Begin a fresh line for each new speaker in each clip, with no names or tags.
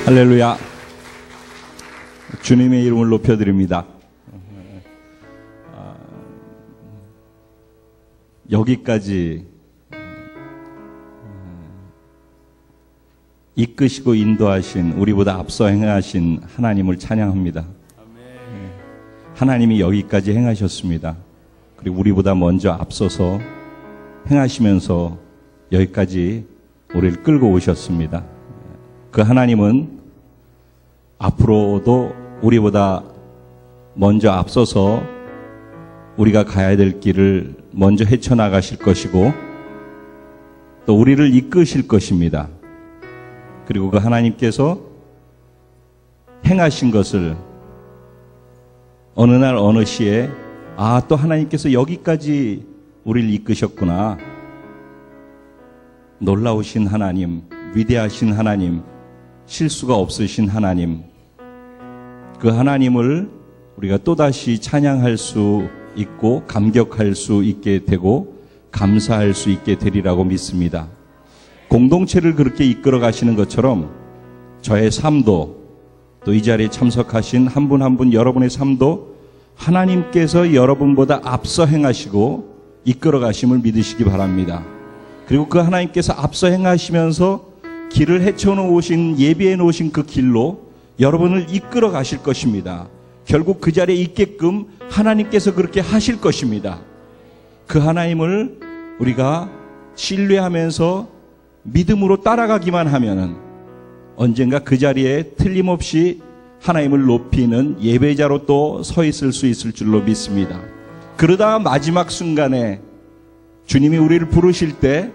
할렐루야. 주님의 이름을 높여드립니다. 여기까지 이끄시고 인도하신, 우리보다 앞서 행하신 하나님을 찬양합니다. 하나님이 여기까지 행하셨습니다. 그리고 우리보다 먼저 앞서서 행하시면서 여기까지 우리를 끌고 오셨습니다. 그 하나님은 앞으로도 우리보다 먼저 앞서서 우리가 가야 될 길을 먼저 헤쳐나가실 것이고 또 우리를 이끄실 것입니다. 그리고 그 하나님께서 행하신 것을 어느 날 어느 시에 또 하나님께서 여기까지 우리를 이끄셨구나. 놀라우신 하나님, 위대하신 하나님, 실수가 없으신 하나님, 그 하나님을 우리가 또다시 찬양할 수 있고 감격할 수 있게 되고 감사할 수 있게 되리라고 믿습니다. 공동체를 그렇게 이끌어 가시는 것처럼 저의 삶도 또 이 자리에 참석하신 한 분 한 분 여러분의 삶도 하나님께서 여러분보다 앞서 행하시고 이끌어 가심을 믿으시기 바랍니다. 그리고 그 하나님께서 앞서 행하시면서 길을 헤쳐놓으신, 예비해 놓으신 그 길로 여러분을 이끌어 가실 것입니다. 결국 그 자리에 있게끔 하나님께서 그렇게 하실 것입니다. 그 하나님을 우리가 신뢰하면서 믿음으로 따라가기만 하면은 언젠가 그 자리에 틀림없이 하나님을 높이는 예배자로 또 서 있을 수 있을 줄로 믿습니다. 그러다 마지막 순간에 주님이 우리를 부르실 때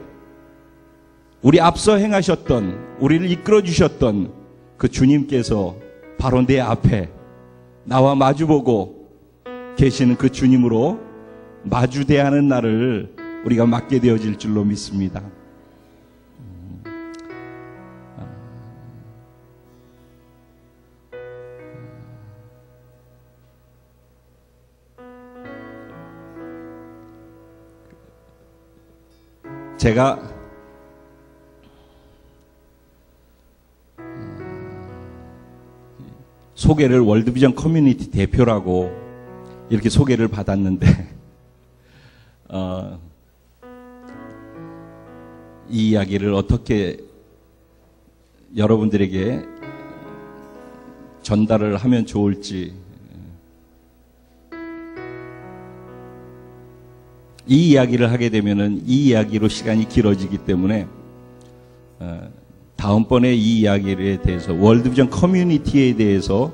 우리 앞서 행하셨던, 우리를 이끌어 주셨던 그 주님께서 바로 내 앞에 나와 마주보고 계시는 그 주님으로 마주 대하는 날을 우리가 맞게 되어질 줄로 믿습니다. 제가 소개를 월드비전 커뮤니티 대표라고 이렇게 소개를 받았는데 이 이야기를 어떻게 여러분들에게 전달을 하면 좋을지, 이 이야기를 하게 되면은 이 이야기로 시간이 길어지기 때문에 다음번에 이 이야기에 대해서 월드비전 커뮤니티에 대해서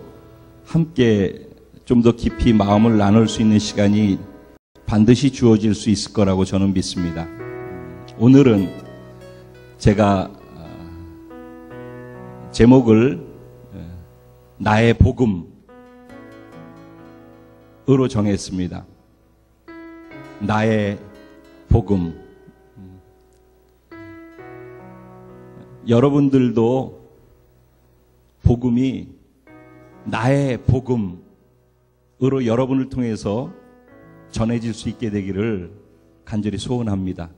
함께 좀 더 깊이 마음을 나눌 수 있는 시간이 반드시 주어질 수 있을 거라고 저는 믿습니다. 오늘은 제가 제목을 나의 복음으로 정했습니다. 나의 복음. 여러분들도 복음이 나의 복음으로 여러분을 통해서 전해질 수 있게 되기를 간절히 소원합니다.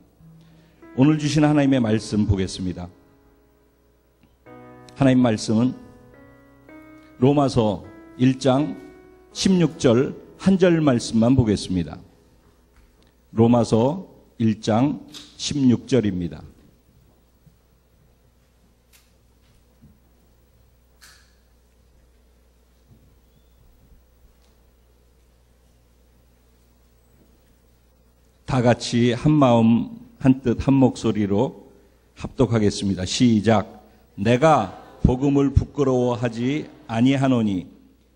오늘 주신 하나님의 말씀 보겠습니다. 하나님 말씀은 로마서 1장 16절 한 절 말씀만 보겠습니다. 로마서 1장 16절입니다. 다 같이 한 마음 한 뜻 한 목소리로 합독하겠습니다. 시작. 내가 복음을 부끄러워하지 아니하노니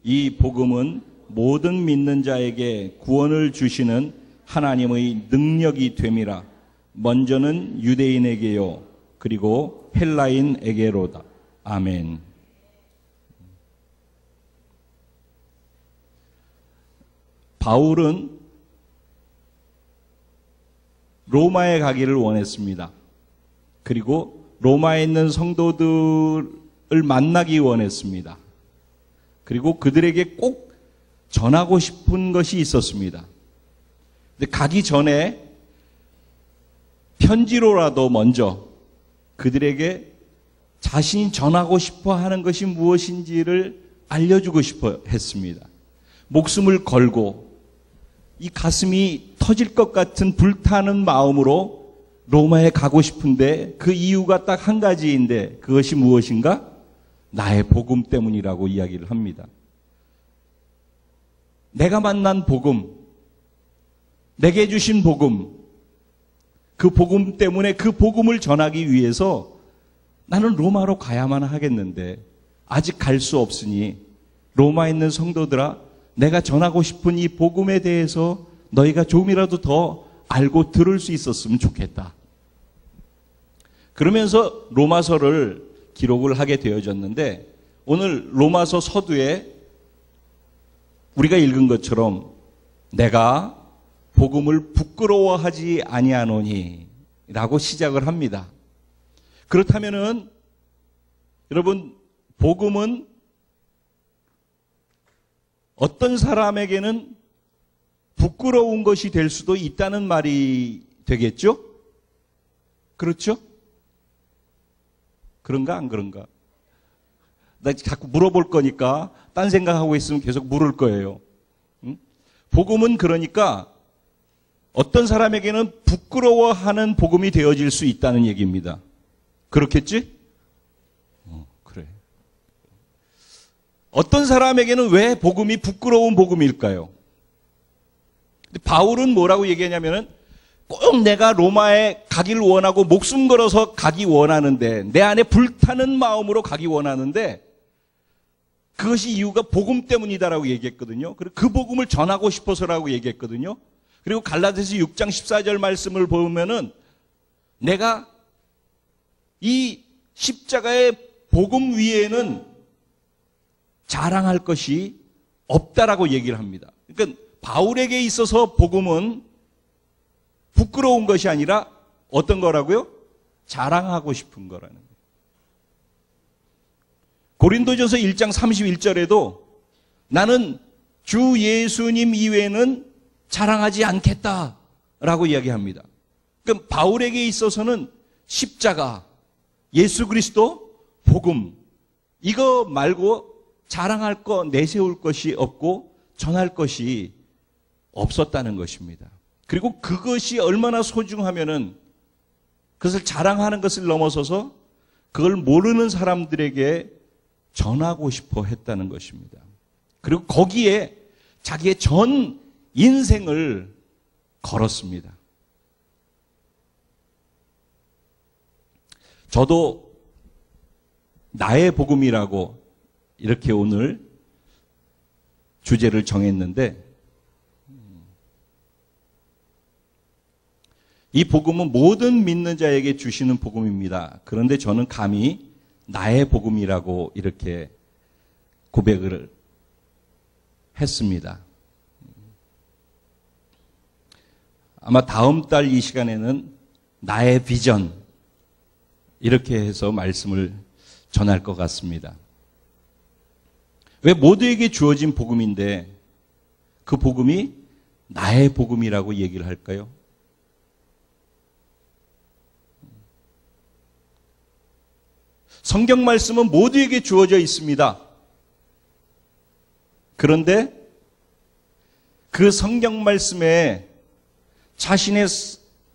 이 복음은 모든 믿는 자에게 구원을 주시는 하나님의 능력이 됨이라. 먼저는 유대인에게요 그리고 헬라인에게로다. 아멘. 바울은 로마에 가기를 원했습니다. 그리고 로마에 있는 성도들을 만나기 원했습니다. 그리고 그들에게 꼭 전하고 싶은 것이 있었습니다. 근데 가기 전에 편지로라도 먼저 그들에게 자신이 전하고 싶어 하는 것이 무엇인지를 알려주고 싶어 했습니다. 목숨을 걸고 이 가슴이 터질 것 같은 불타는 마음으로 로마에 가고 싶은데 그 이유가 딱 한 가지인데 그것이 무엇인가? 나의 복음 때문이라고 이야기를 합니다. 내가 만난 복음, 내게 주신 복음, 그 복음 때문에 그 복음을 전하기 위해서 나는 로마로 가야만 하겠는데 아직 갈 수 없으니 로마에 있는 성도들아, 내가 전하고 싶은 이 복음에 대해서 너희가 조금이라도 더 알고 들을 수 있었으면 좋겠다. 그러면서 로마서를 기록을 하게 되어졌는데 오늘 로마서 서두에 우리가 읽은 것처럼 내가 복음을 부끄러워하지 아니하노니 라고 시작을 합니다. 그렇다면은 여러분, 복음은 어떤 사람에게는 부끄러운 것이 될 수도 있다는 말이 되겠죠? 그렇죠? 그런가 안 그런가? 나 자꾸 물어볼 거니까 딴 생각하고 있으면 계속 물을 거예요. 응? 복음은 그러니까 어떤 사람에게는 부끄러워하는 복음이 되어질 수 있다는 얘기입니다. 그렇겠지? 그래. 어떤 사람에게는 왜 복음이 부끄러운 복음일까요? 바울은 뭐라고 얘기하냐면은 꼭 내가 로마에 가기를 원하고 목숨 걸어서 가기 원하는데 내 안에 불타는 마음으로 가기 원하는데 그것이 이유가 복음 때문이다라고 얘기했거든요. 그리고 그 복음을 전하고 싶어서라고 얘기했거든요. 그리고 갈라디아서 6장 14절 말씀을 보면은 내가 이 십자가의 복음 위에는 자랑할 것이 없다라고 얘기를 합니다. 그러니까 바울에게 있어서 복음은 부끄러운 것이 아니라 어떤 거라고요? 자랑하고 싶은 거라는 거예요. 고린도전서 1장 31절에도 나는 주 예수님 이외에는 자랑하지 않겠다라고 이야기합니다. 그러니까 바울에게 있어서는 십자가, 예수 그리스도, 복음 이거 말고 자랑할 거, 내세울 것이 없고 전할 것이 없었다는 것입니다. 그리고 그것이 얼마나 소중하면은 그것을 자랑하는 것을 넘어서서 그걸 모르는 사람들에게 전하고 싶어 했다는 것입니다. 그리고 거기에 자기의 전 인생을 걸었습니다. 저도 나의 복음이라고 이렇게 오늘 주제를 정했는데 이 복음은 모든 믿는 자에게 주시는 복음입니다. 그런데 저는 감히 나의 복음이라고 이렇게 고백을 했습니다. 아마 다음 달 이 시간에는 나의 비전 이렇게 해서 말씀을 전할 것 같습니다. 왜 모두에게 주어진 복음인데 그 복음이 나의 복음이라고 얘기를 할까요? 성경 말씀은 모두에게 주어져 있습니다. 그런데 그 성경 말씀에 자신의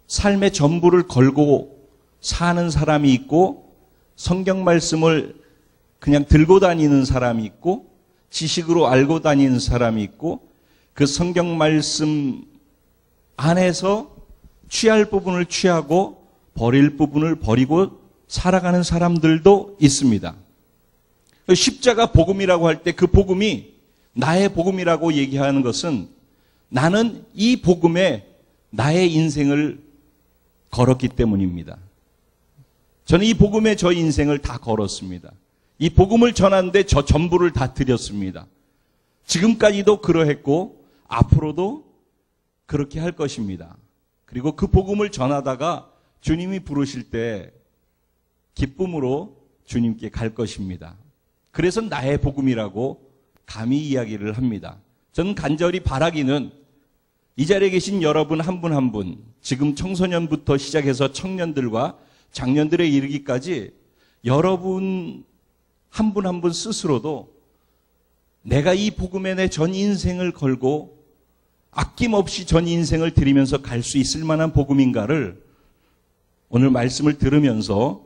삶의 전부를 걸고 사는 사람이 있고 성경 말씀을 그냥 들고 다니는 사람이 있고 지식으로 알고 다니는 사람이 있고 그 성경 말씀 안에서 취할 부분을 취하고 버릴 부분을 버리고 살아가는 사람들도 있습니다. 십자가 복음이라고 할 때 그 복음이 나의 복음이라고 얘기하는 것은 나는 이 복음에 나의 인생을 걸었기 때문입니다. 저는 이 복음에 저 인생을 다 걸었습니다. 이 복음을 전하는데 저 전부를 다 드렸습니다. 지금까지도 그러했고 앞으로도 그렇게 할 것입니다. 그리고 그 복음을 전하다가 주님이 부르실 때 기쁨으로 주님께 갈 것입니다. 그래서 나의 복음이라고 감히 이야기를 합니다. 저는 간절히 바라기는 이 자리에 계신 여러분 한 분 한 분, 지금 청소년부터 시작해서 청년들과 장년들에 이르기까지 여러분 한 분 한 분 스스로도 내가 이 복음에 내 전 인생을 걸고 아낌없이 전 인생을 드리면서 갈 수 있을 만한 복음인가를 오늘 말씀을 들으면서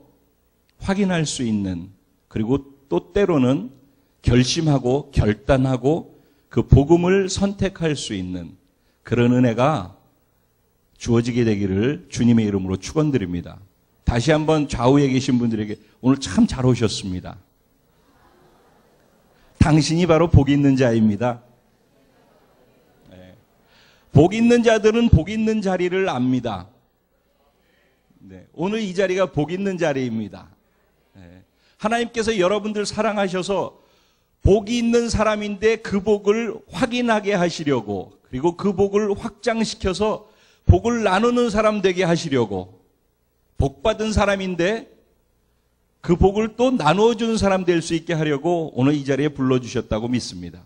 확인할 수 있는, 그리고 또 때로는 결심하고 결단하고 그 복음을 선택할 수 있는 그런 은혜가 주어지게 되기를 주님의 이름으로 축원드립니다. 다시 한번 좌우에 계신 분들에게 오늘 참 잘 오셨습니다. 당신이 바로 복 있는 자입니다. 네. 복 있는 자들은 복 있는 자리를 압니다. 네. 오늘 이 자리가 복 있는 자리입니다. 네. 하나님께서 여러분들 사랑하셔서 복이 있는 사람인데 그 복을 확인하게 하시려고, 그리고 그 복을 확장시켜서 복을 나누는 사람 되게 하시려고, 복 받은 사람인데 그 복을 또 나누어 주는 사람 될 수 있게 하려고 오늘 이 자리에 불러주셨다고 믿습니다.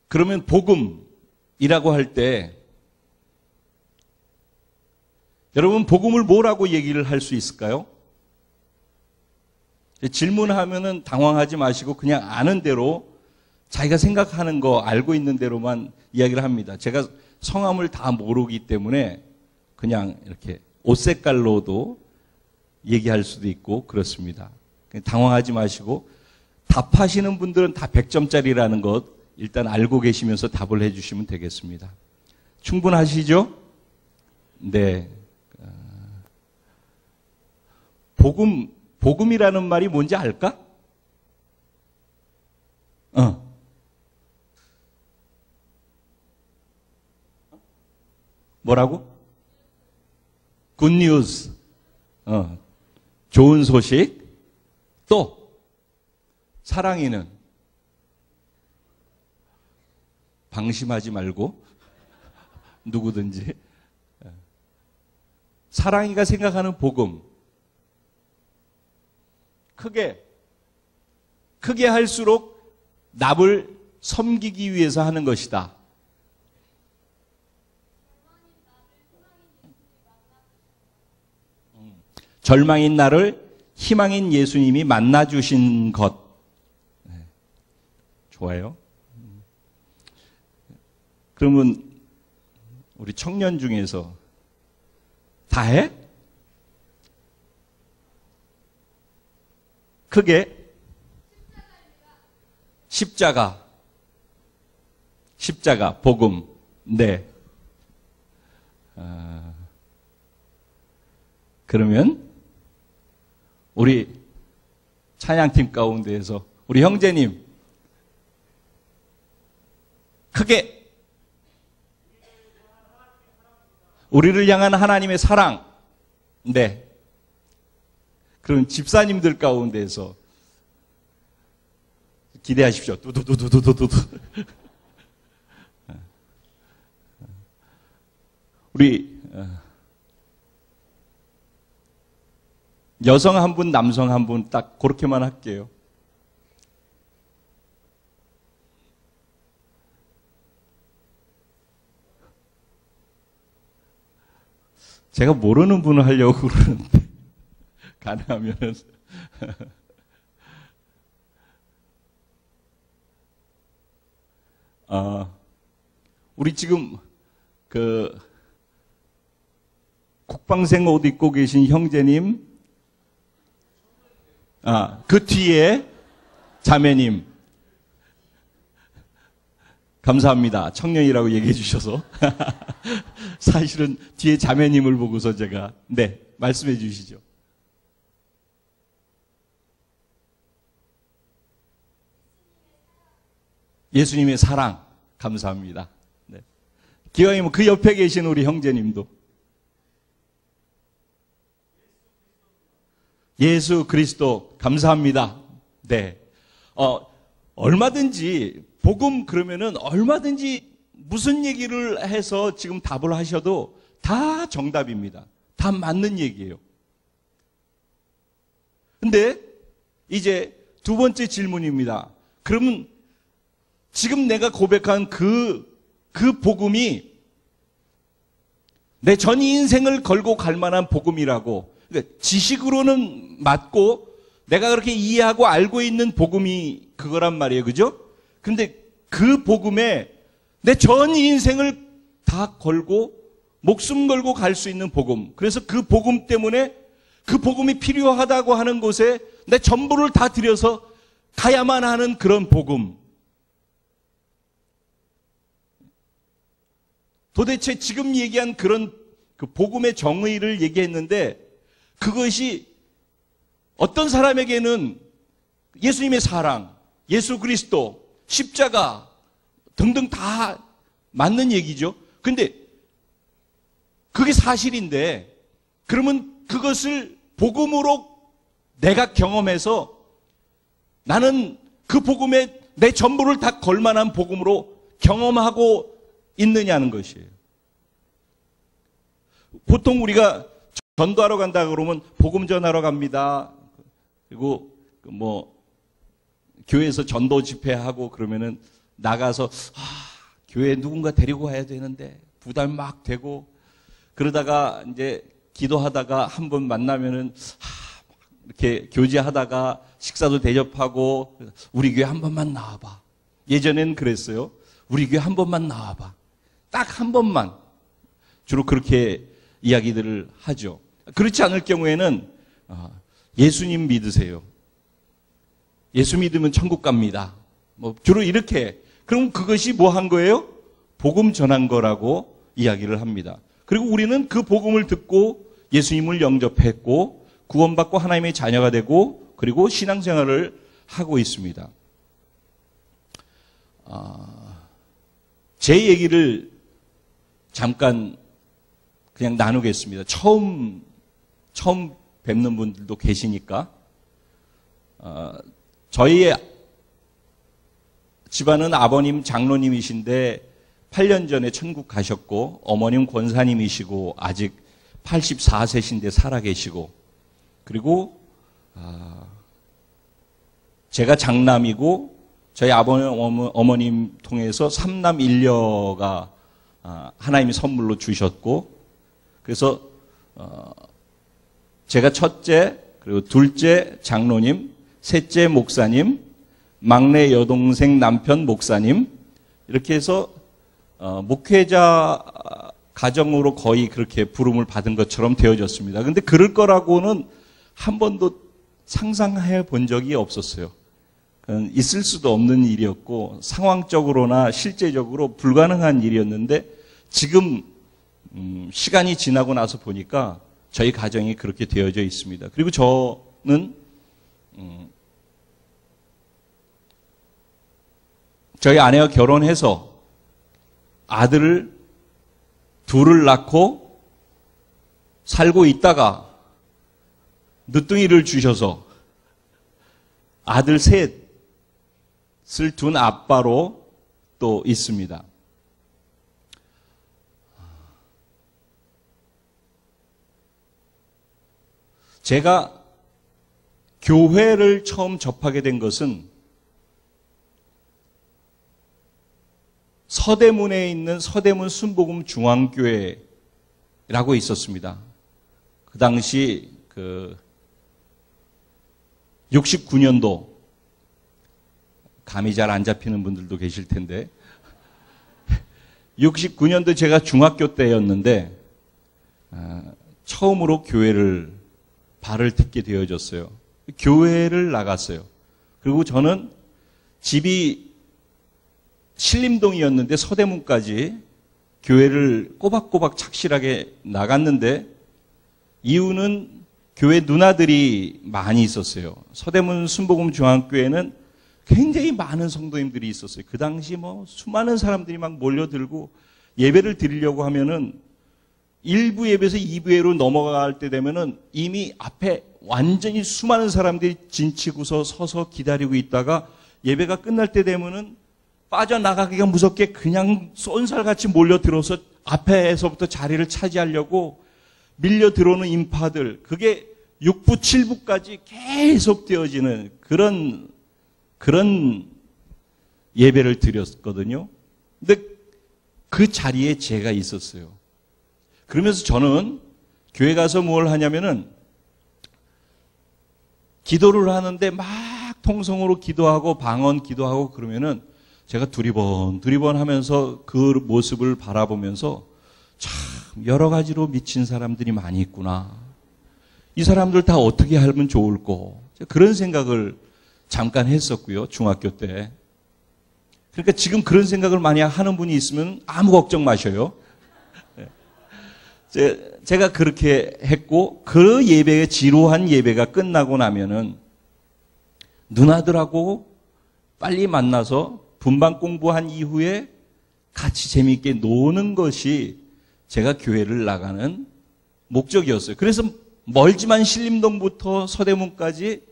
그러면 복음이라고 할 때 여러분 복음을 뭐라고 얘기를 할 수 있을까요? 질문하면은 당황하지 마시고 그냥 아는 대로 자기가 생각하는 거 알고 있는 대로만 이야기를 합니다. 제가 성함을 다 모르기 때문에 그냥 이렇게 옷 색깔로도 얘기할 수도 있고 그렇습니다. 당황하지 마시고 답하시는 분들은 다 100점짜리라는 것 일단 알고 계시면서 답을 해주시면 되겠습니다. 충분하시죠? 네. 복음이라는 말이 뭔지 알까? 뭐라고? 굿뉴스. 좋은 소식. 또 사랑이는 방심하지 말고 누구든지 사랑이가 생각하는 복음 크게 할수록 남을 섬기기 위해서 하는 것이다. 절망인 나를 희망인 예수님이 만나주신 것. 네. 좋아요. 그러면 우리 청년 중에서 다 해? 크게 십자가, 복음. 네. 그러면 우리 찬양팀 가운데에서 우리 형제님 크게 우리를 향한 하나님의 사랑. 네. 그럼 집사님들 가운데에서 기대하십시오. 두두두두두두두. 우리 여성 한 분, 남성 한 분 딱 그렇게만 할게요. 제가 모르는 분을 하려고 그러는데 가능하면은 우리 지금 그 국방생 옷 입고 계신 형제님, 그 뒤에 자매님, 감사합니다. 청년이라고 얘기해 주셔서. 사실은 뒤에 자매님을 보고서 제가, 네, 말씀해 주시죠. 예수님의 사랑, 감사합니다. 네. 기왕이면 그 옆에 계신 우리 형제님도. 예수 그리스도, 감사합니다. 네. 얼마든지, 복음 그러면은 얼마든지 무슨 얘기를 해서 지금 답을 하셔도 다 정답입니다. 다 맞는 얘기예요. 근데 이제 두 번째 질문입니다. 그러면 지금 내가 고백한 그 복음이 내 전 인생을 걸고 갈 만한 복음이라고. 그러니까 지식으로는 맞고 내가 그렇게 이해하고 알고 있는 복음이 그거란 말이에요. 그죠? 근데 그 복음에 내 전 인생을 다 걸고 목숨 걸고 갈 수 있는 복음. 그래서 그 복음 때문에 그 복음이 필요하다고 하는 곳에 내 전부를 다 들여서 가야만 하는 그런 복음. 도대체 지금 얘기한 그런 그 복음의 정의를 얘기했는데 그것이 어떤 사람에게는 예수님의 사랑, 예수 그리스도, 십자가 등등 다 맞는 얘기죠. 근데 그게 사실인데 그러면 그것을 복음으로 내가 경험해서 나는 그 복음에 내 전부를 다 걸만한 복음으로 경험하고 있느냐는 것이에요. 보통 우리가 전도하러 간다 그러면 복음 전하러 갑니다. 그리고 뭐 교회에서 전도 집회하고 그러면은 나가서 교회에 누군가 데리고 가야 되는데 부담 막 되고 그러다가 이제 기도하다가 한 번 만나면은 이렇게 교제하다가 식사도 대접하고 우리 교회 한 번만 나와봐. 예전엔 그랬어요. 우리 교회 한 번만 나와봐. 딱 한 번만. 주로 그렇게 이야기들을 하죠. 그렇지 않을 경우에는 예수님 믿으세요. 예수 믿으면 천국 갑니다. 뭐 주로 이렇게. 그럼 그것이 뭐 한 거예요? 복음 전한 거라고 이야기를 합니다. 그리고 우리는 그 복음을 듣고 예수님을 영접했고 구원받고 하나님의 자녀가 되고 그리고 신앙생활을 하고 있습니다. 제 얘기를 잠깐 그냥 나누겠습니다. 처음 뵙는 분들도 계시니까. 저희 집안은 아버님 장로님이신데 8년 전에 천국 가셨고 어머님 권사님이시고 아직 84세신데 살아계시고 그리고 제가 장남이고 저희 아버님 어머님 통해서 3남 1녀가 하나님이 선물로 주셨고 그래서 제가 첫째 그리고 둘째 장로님 셋째 목사님 막내 여동생 남편 목사님 이렇게 해서 목회자 가정으로 거의 그렇게 부름을 받은 것처럼 되어졌습니다. 그런데 그럴 거라고는 한 번도 상상해 본 적이 없었어요. 있을 수도 없는 일이었고 상황적으로나 실제적으로 불가능한 일이었는데 지금 시간이 지나고 나서 보니까 저희 가정이 그렇게 되어져 있습니다. 그리고 저는 저희 아내와 결혼해서 아들을 둘을 낳고 살고 있다가 늦둥이를 주셔서 아들 셋을 둔 아빠로 또 있습니다. 제가 교회를 처음 접하게 된 것은 서대문에 있는 서대문 순복음 중앙교회라고 있었습니다. 그 당시 69년도 감이 잘 안 잡히는 분들도 계실 텐데 69년도 제가 중학교 때였는데 처음으로 교회를 발을 딛게 되어졌어요. 교회를 나갔어요. 그리고 저는 집이 신림동이었는데 서대문까지 교회를 꼬박꼬박 착실하게 나갔는데 이유는 교회 누나들이 많이 있었어요. 서대문 순복음 중앙교회는 굉장히 많은 성도님들이 있었어요. 그 당시 수많은 사람들이 막 몰려들고 예배를 드리려고 하면은 1부 예배에서 2부 예로 넘어갈 때 되면은 이미 앞에 완전히 수많은 사람들이 진치고서 서서 기다리고 있다가 예배가 끝날 때 되면은 빠져나가기가 무섭게 그냥 쏜살같이 몰려들어서 앞에서부터 자리를 차지하려고 밀려 들어오는 인파들, 그게 6부, 7부까지 계속 되어지는 그런 예배를 드렸거든요. 근데 그 자리에 제가 있었어요. 그러면서 저는 교회 가서 뭘 하냐면은 기도를 하는데 막 통성으로 기도하고 방언 기도하고 그러면은 제가 두리번 하면서 그 모습을 바라보면서 참 여러 가지로 미친 사람들이 많이 있구나. 이 사람들 다 어떻게 하면 좋을꼬. 그런 생각을 잠깐 했었고요. 중학교 때. 그러니까 지금 그런 생각을 많이 하는 분이 있으면 아무 걱정 마셔요. 제가 그렇게 했고 그 예배가 지루한 예배가 끝나고 나면은 누나들하고 빨리 만나서 분반 공부한 이후에 같이 재미있게 노는 것이 제가 교회를 나가는 목적이었어요. 그래서 멀지만 신림동부터 서대문까지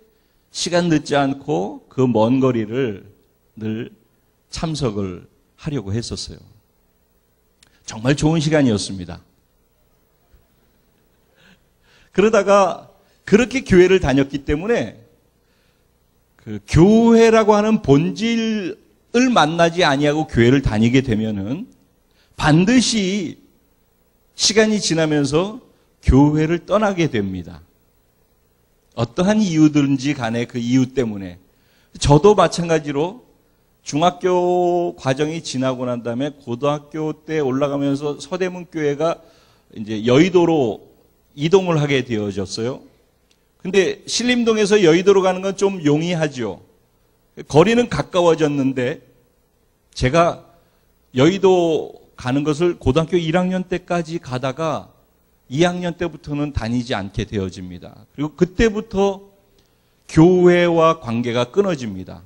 시간 늦지 않고 그 먼 거리를 늘 참석을 하려고 했었어요. 정말 좋은 시간이었습니다. 그러다가 그렇게 교회를 다녔기 때문에 그 교회라고 하는 본질을 만나지 아니하고 교회를 다니게 되면은 반드시 시간이 지나면서 교회를 떠나게 됩니다. 어떠한 이유든지 간에 그 이유 때문에. 저도 마찬가지로 중학교 과정이 지나고 난 다음에 고등학교 때 올라가면서 서대문 교회가 이제 여의도로 이동을 하게 되어졌어요. 근데 신림동에서 여의도로 가는 건 좀 용이하죠. 거리는 가까워졌는데 제가 여의도 가는 것을 고등학교 1학년 때까지 가다가 2학년 때부터는 다니지 않게 되어집니다. 그리고 그때부터 교회와 관계가 끊어집니다.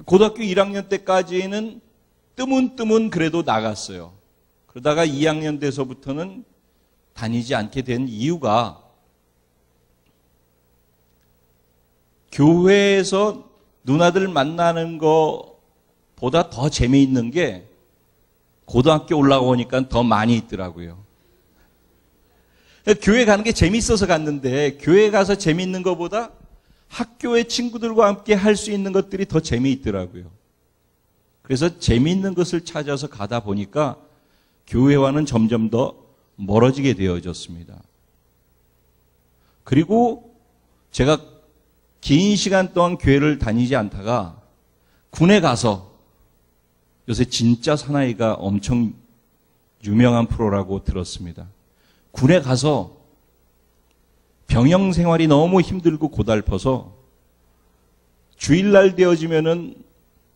고등학교 1학년 때까지는 뜨문뜨문 그래도 나갔어요. 그러다가 2학년 돼서부터는 다니지 않게 된 이유가 교회에서 누나들 만나는 것보다 더 재미있는 게 고등학교 올라오니까 더 많이 있더라고요. 교회 가는 게 재미있어서 갔는데 교회 가서 재미있는 것보다 학교의 친구들과 함께 할 수 있는 것들이 더 재미있더라고요. 그래서 재미있는 것을 찾아서 가다 보니까 교회와는 점점 더 멀어지게 되어졌습니다. 그리고 제가 긴 시간 동안 교회를 다니지 않다가 군에 가서 요새 진짜 사나이가 엄청 유명한 프로라고 들었습니다. 군에 가서 병영 생활이 너무 힘들고 고달퍼서 주일날 되어지면은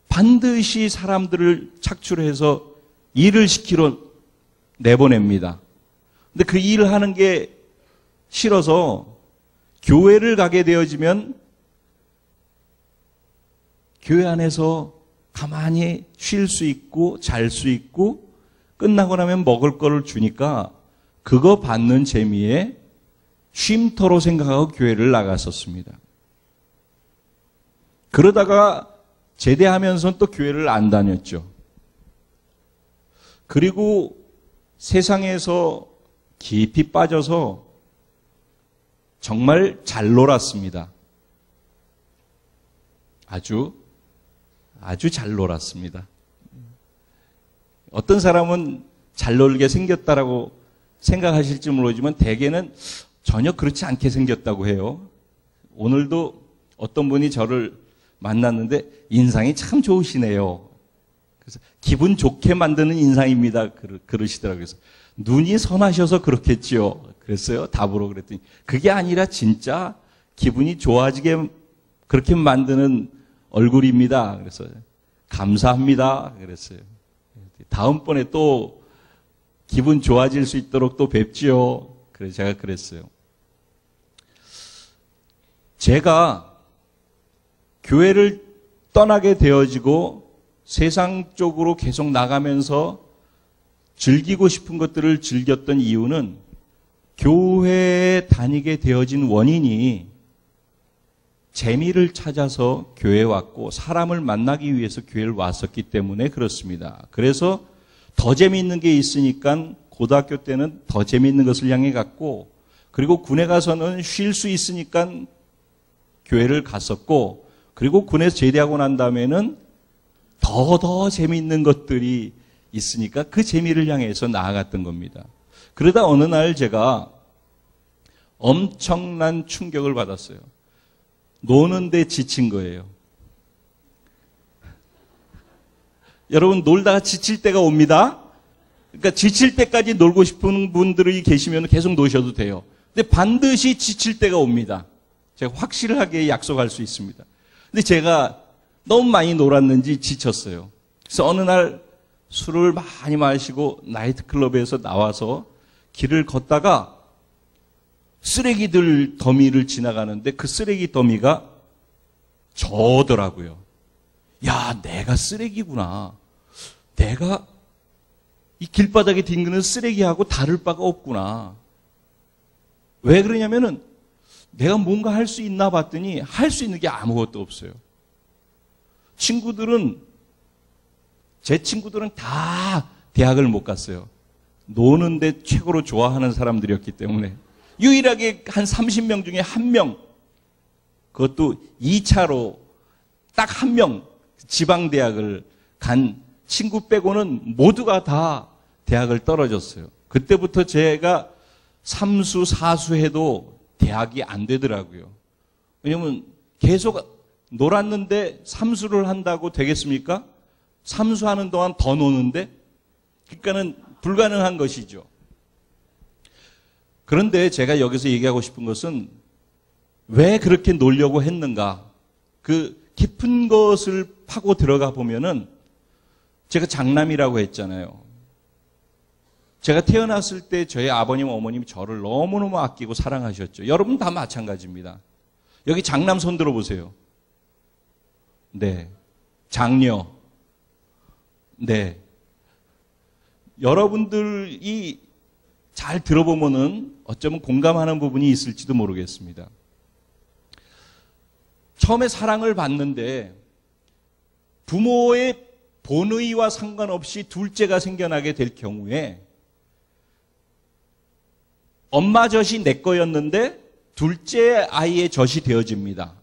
반드시 사람들을 착출해서 일을 시키러 내보냅니다. 근데 그 일을 하는 게 싫어서 교회를 가게 되어지면 교회 안에서 가만히 쉴 수 있고 잘 수 있고 끝나고 나면 먹을 거를 주니까 그거 받는 재미에 쉼터로 생각하고 교회를 나갔었습니다. 그러다가 제대하면서는 또 교회를 안 다녔죠. 그리고 세상에서 깊이 빠져서 정말 잘 놀았습니다. 아주 잘 놀았습니다. 어떤 사람은 잘 놀게 생겼다라고 생각하실지 모르지만 대개는 전혀 그렇지 않게 생겼다고 해요. 오늘도 어떤 분이 저를 만났는데 인상이 참 좋으시네요. 그래서 기분 좋게 만드는 인상입니다. 그러시더라고요. 그래서 눈이 선하셔서 그렇겠지요. 그랬어요. 답으로 그랬더니 그게 아니라 진짜 기분이 좋아지게 그렇게 만드는 얼굴입니다. 그래서 감사합니다. 그랬어요. 다음번에 또 기분 좋아질 수 있도록 또 뵙지요. 그래서 제가 그랬어요. 제가 교회를 떠나게 되어지고 세상 쪽으로 계속 나가면서 즐기고 싶은 것들을 즐겼던 이유는 교회에 다니게 되어진 원인이 재미를 찾아서 교회에 왔고 사람을 만나기 위해서 교회를 왔었기 때문에 그렇습니다. 그래서 더 재미있는 게 있으니까 고등학교 때는 더 재미있는 것을 향해 갔고 그리고 군에 가서는 쉴 수 있으니까 교회를 갔었고 그리고 군에서 제대하고 난 다음에는 더 재미있는 것들이 있으니까 그 재미를 향해서 나아갔던 겁니다. 그러다 어느 날 제가 엄청난 충격을 받았어요. 노는데 지친 거예요. 여러분, 놀다가 지칠 때가 옵니다. 그러니까 지칠 때까지 놀고 싶은 분들이 계시면 계속 노셔도 돼요. 근데 반드시 지칠 때가 옵니다. 제가 확실하게 약속할 수 있습니다. 근데 제가 너무 많이 놀았는지 지쳤어요. 그래서 어느 날 술을 많이 마시고 나이트클럽에서 나와서 길을 걷다가 쓰레기들 더미를 지나가는데 그 쓰레기 더미가 저더라고요. 야, 내가 쓰레기구나. 내가 이 길바닥에 뒹그는 쓰레기하고 다를 바가 없구나. 왜 그러냐면은 내가 뭔가 할 수 있나 봤더니 할 수 있는 게 아무것도 없어요. 제 친구들은 다 대학을 못 갔어요. 노는데 최고로 좋아하는 사람들이었기 때문에 유일하게 한 30명 중에 1명, 그것도 2차로 딱 1명 지방대학을 간 친구 빼고는 모두가 다 대학을 떨어졌어요. 그때부터 제가 3수, 4수 해도 대학이 안 되더라고요. 왜냐면 계속 놀았는데 3수를 한다고 되겠습니까? 3수 하는 동안 더 노는데? 그러니까는 불가능한 것이죠. 그런데 제가 여기서 얘기하고 싶은 것은 왜 그렇게 놀려고 했는가? 그 깊은 것을 파고 들어가 보면은 제가 장남이라고 했잖아요. 제가 태어났을 때 저희 아버님, 어머님이 저를 너무너무 아끼고 사랑하셨죠. 여러분 다 마찬가지입니다. 여기 장남 손 들어보세요. 네. 장녀. 네. 여러분들이 잘 들어보면은 어쩌면 공감하는 부분이 있을지도 모르겠습니다. 처음에 사랑을 받는데 부모의 본의와 상관없이 둘째가 생겨나게 될 경우에 엄마 젖이 내 거였는데 둘째 아이의 젖이 되어집니다.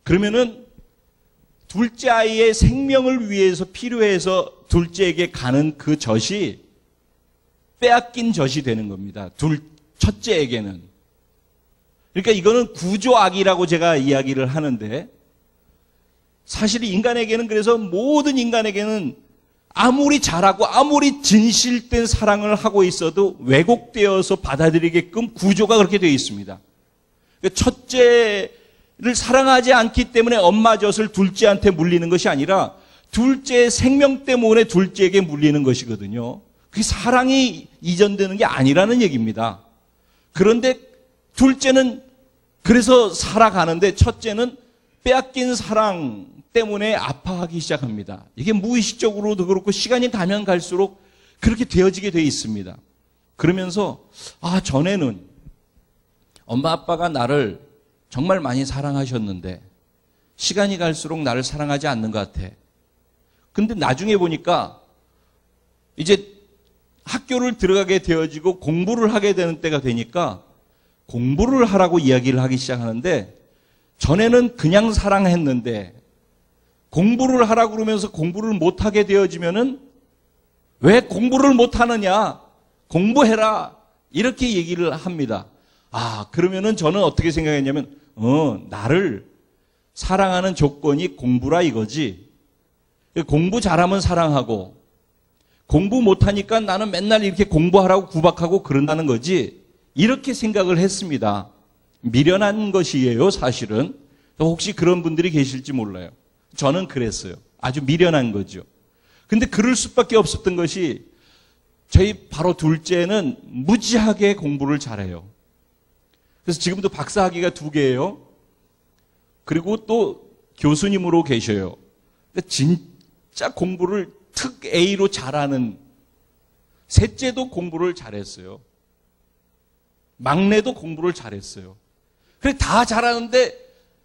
그러면은 둘째 아이의 생명을 위해서 필요해서 둘째에게 가는 그 젖이 빼앗긴 젖이 되는 겁니다. 첫째에게는. 그러니까 이거는 구조악이라고 제가 이야기를 하는데 사실 인간에게는 그래서 모든 인간에게는 아무리 잘하고 아무리 진실된 사랑을 하고 있어도 왜곡되어서 받아들이게끔 구조가 그렇게 되어 있습니다. 첫째를 사랑하지 않기 때문에 엄마 젖을 둘째한테 물리는 것이 아니라 둘째의 생명 때문에 둘째에게 물리는 것이거든요. 그게 사랑이 이전되는 게 아니라는 얘기입니다. 그런데 둘째는 그래서 살아가는데 첫째는 빼앗긴 사랑 때문에 아파하기 시작합니다. 이게 무의식적으로도 그렇고 시간이 가면 갈수록 그렇게 되어지게 돼 있습니다. 그러면서 전에는 엄마 아빠가 나를 정말 많이 사랑하셨는데 시간이 갈수록 나를 사랑하지 않는 것 같아. 근데 나중에 보니까 이제 학교를 들어가게 되어지고 공부를 하게 되는 때가 되니까 공부를 하라고 이야기를 하기 시작하는데 전에는 그냥 사랑했는데 공부를 하라고 그러면서 공부를 못하게 되어지면은 왜 공부를 못하느냐? 공부해라. 이렇게 얘기를 합니다. 그러면은 저는 어떻게 생각했냐면, 나를 사랑하는 조건이 공부라 이거지. 공부 잘하면 사랑하고, 공부 못하니까 나는 맨날 이렇게 공부하라고 구박하고 그런다는 거지. 이렇게 생각을 했습니다. 미련한 것이에요, 사실은. 혹시 그런 분들이 계실지 몰라요. 저는 그랬어요. 아주 미련한 거죠. 근데 그럴 수밖에 없었던 것이 저희 바로 둘째는 무지하게 공부를 잘해요. 그래서 지금도 박사학위가 2개예요. 그리고 또 교수님으로 계셔요. 그러니까 진짜 공부를 특 A로 잘하는, 셋째도 공부를 잘했어요. 막내도 공부를 잘했어요. 그래 다 잘하는데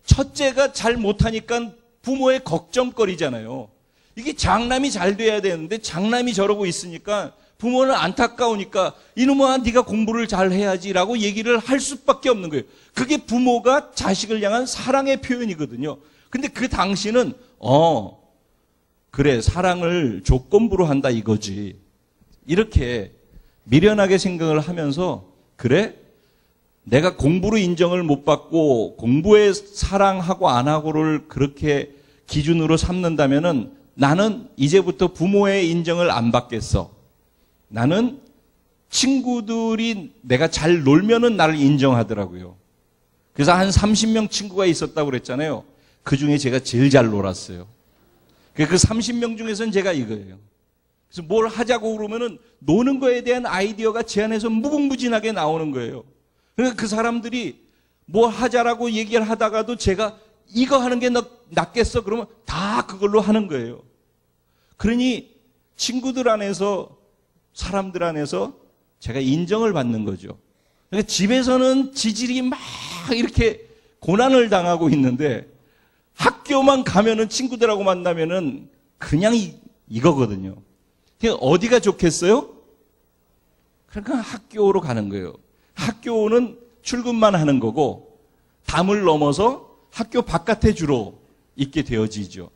첫째가 잘 못하니까 부모의 걱정거리잖아요. 이게 장남이 잘 돼야 되는데 장남이 저러고 있으니까 부모는 안타까우니까 이놈아 네가 공부를 잘 해야지라고 얘기를 할 수밖에 없는 거예요. 그게 부모가 자식을 향한 사랑의 표현이거든요. 근데 그 당시는 그래, 사랑을 조건부로 한다 이거지. 이렇게 미련하게 생각을 하면서, 그래? 내가 공부로 인정을 못 받고 공부에 사랑하고 안 하고를 그렇게 기준으로 삼는다면은 나는 이제부터 부모의 인정을 안 받겠어. 나는 친구들이 내가 잘 놀면은 나를 인정하더라고요. 그래서 한 30명 친구가 있었다고 그랬잖아요. 그 중에 제가 제일 잘 놀았어요. 그 30명 중에서는 제가 이거예요. 그래서 뭘 하자고 그러면은 노는 거에 대한 아이디어가 제 안에서 무궁무진하게 나오는 거예요. 그러니까 그 사람들이 뭐 하자라고 얘기를 하다가도 제가 이거 하는 게 낫겠어? 그러면 다 그걸로 하는 거예요. 그러니 친구들 안에서, 사람들 안에서 제가 인정을 받는 거죠. 그러니까 집에서는 지질이 막 이렇게 고난을 당하고 있는데 학교만 가면은 친구들하고 만나면은 그냥 이거거든요. 그러니까 어디가 좋겠어요? 그러니까 학교로 가는 거예요. 학교는 출근만 하는 거고 담을 넘어서 학교 바깥에 주로 있게 되어지죠.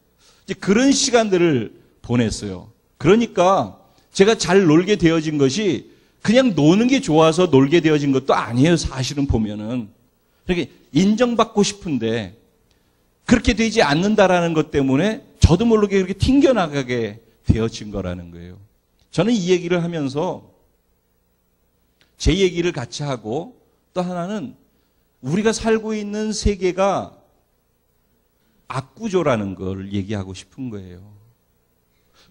이제 그런 시간들을 보냈어요. 그러니까 제가 잘 놀게 되어진 것이 그냥 노는 게 좋아서 놀게 되어진 것도 아니에요. 사실은 보면은. 그렇게 인정받고 싶은데 그렇게 되지 않는다라는 것 때문에 저도 모르게 그렇게 튕겨나가게 되어진 거라는 거예요. 저는 이 얘기를 하면서 제 얘기를 같이 하고 또 하나는 우리가 살고 있는 세계가 악구조라는 걸 얘기하고 싶은 거예요.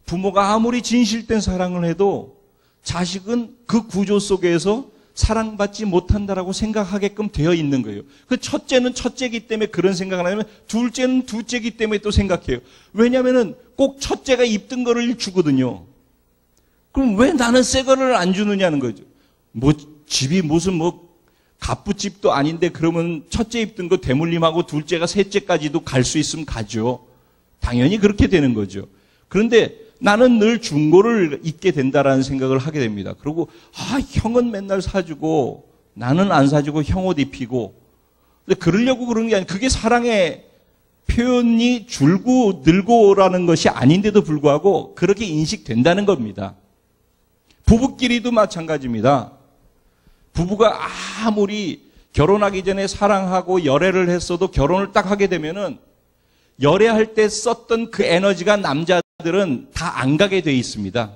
부모가 아무리 진실된 사랑을 해도 자식은 그 구조 속에서 사랑받지 못한다라고 생각하게끔 되어 있는 거예요. 그 첫째는 첫째이기 때문에 그런 생각을 하면 둘째는 둘째이기 때문에 또 생각해요. 왜냐하면 꼭 첫째가 입던 거를 주거든요. 그럼 왜 나는 새 거를 안 주느냐는 거죠. 뭐 집이 무슨 뭐 갑부집도 아닌데 그러면 첫째 입던 거 대물림하고 둘째가 셋째까지도 갈 수 있으면 가죠. 당연히 그렇게 되는 거죠. 그런데 나는 늘 중고를 입게 된다라는 생각을 하게 됩니다. 그리고 형은 맨날 사주고 나는 안 사주고 형 옷 입히고. 근데 그러려고 그러는 게 아니라 그게 사랑의 표현이 줄고 늘고라는 것이 아닌데도 불구하고 그렇게 인식된다는 겁니다. 부부끼리도 마찬가지입니다. 부부가 아무리 결혼하기 전에 사랑하고 열애를 했어도 결혼을 딱 하게 되면은 열애할 때 썼던 그 에너지가 남자들은 다 안 가게 돼 있습니다.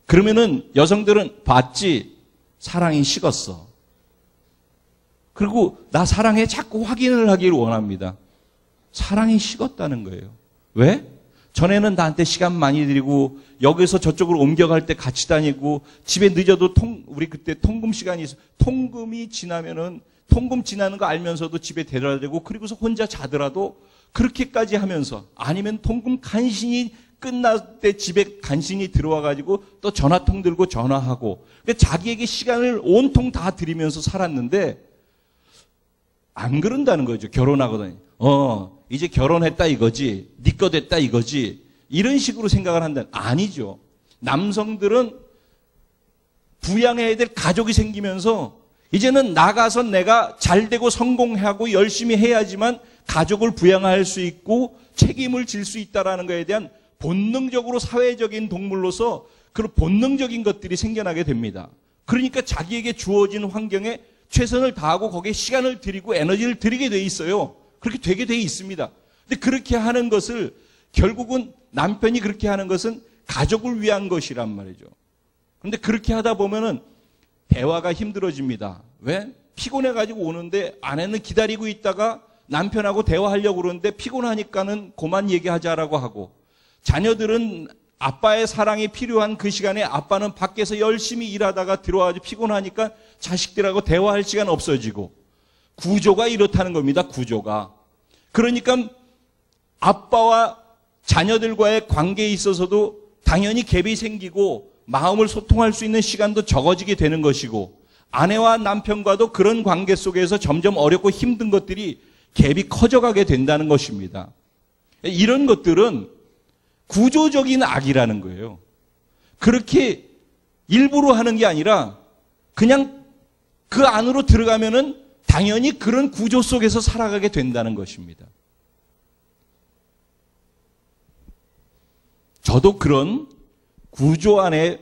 그러면은 여성들은 봤지? 사랑이 식었어. 그리고 나 사랑해 자꾸 확인을 하기를 원합니다. 사랑이 식었다는 거예요. 왜? 전에는 나한테 시간 많이 들이고 여기서 저쪽으로 옮겨갈 때 같이 다니고 집에 늦어도 우리 그때 통금 시간이 있어. 통금이 지나면은 통금 지나는 거 알면서도 집에 데려다 대고 그리고서 혼자 자더라도 그렇게까지 하면서 아니면 통금 간신히 끝날 때 집에 간신히 들어와 가지고 또 전화통 들고 전화하고 그러니까 자기에게 시간을 온통 다 들이면서 살았는데 안 그런다는 거죠. 결혼하거든요. 이제 결혼했다 이거지. 네 거 됐다 이거지. 이런 식으로 생각을 한다는 아니죠. 남성들은 부양해야 될 가족이 생기면서 이제는 나가서 내가 잘 되고 성공하고 열심히 해야지만 가족을 부양할 수 있고 책임을 질 수 있다라는 것에 대한 본능적으로 사회적인 동물로서 그런 본능적인 것들이 생겨나게 됩니다. 그러니까 자기에게 주어진 환경에 최선을 다하고 거기에 시간을 들이고 에너지를 들이게 돼 있어요. 그렇게 되게 돼 있습니다. 근데 그렇게 하는 것을 결국은 남편이 그렇게 하는 것은 가족을 위한 것이란 말이죠. 그런데 그렇게 하다 보면은 대화가 힘들어집니다. 왜? 피곤해가지고 오는데 아내는 기다리고 있다가 남편하고 대화하려고 그러는데 피곤하니까는 그만 얘기하자라고 하고 자녀들은 아빠의 사랑이 필요한 그 시간에 아빠는 밖에서 열심히 일하다가 들어와가지고 피곤하니까 자식들하고 대화할 시간 없어지고 구조가 이렇다는 겁니다. 구조가. 그러니까 아빠와 자녀들과의 관계에 있어서도 당연히 갭이 생기고 마음을 소통할 수 있는 시간도 적어지게 되는 것이고 아내와 남편과도 그런 관계 속에서 점점 어렵고 힘든 것들이 갭이 커져가게 된다는 것입니다. 이런 것들은 구조적인 악이라는 거예요. 그렇게 일부러 하는 게 아니라 그냥 그 안으로 들어가면은 당연히 그런 구조 속에서 살아가게 된다는 것입니다. 저도 그런 구조 안의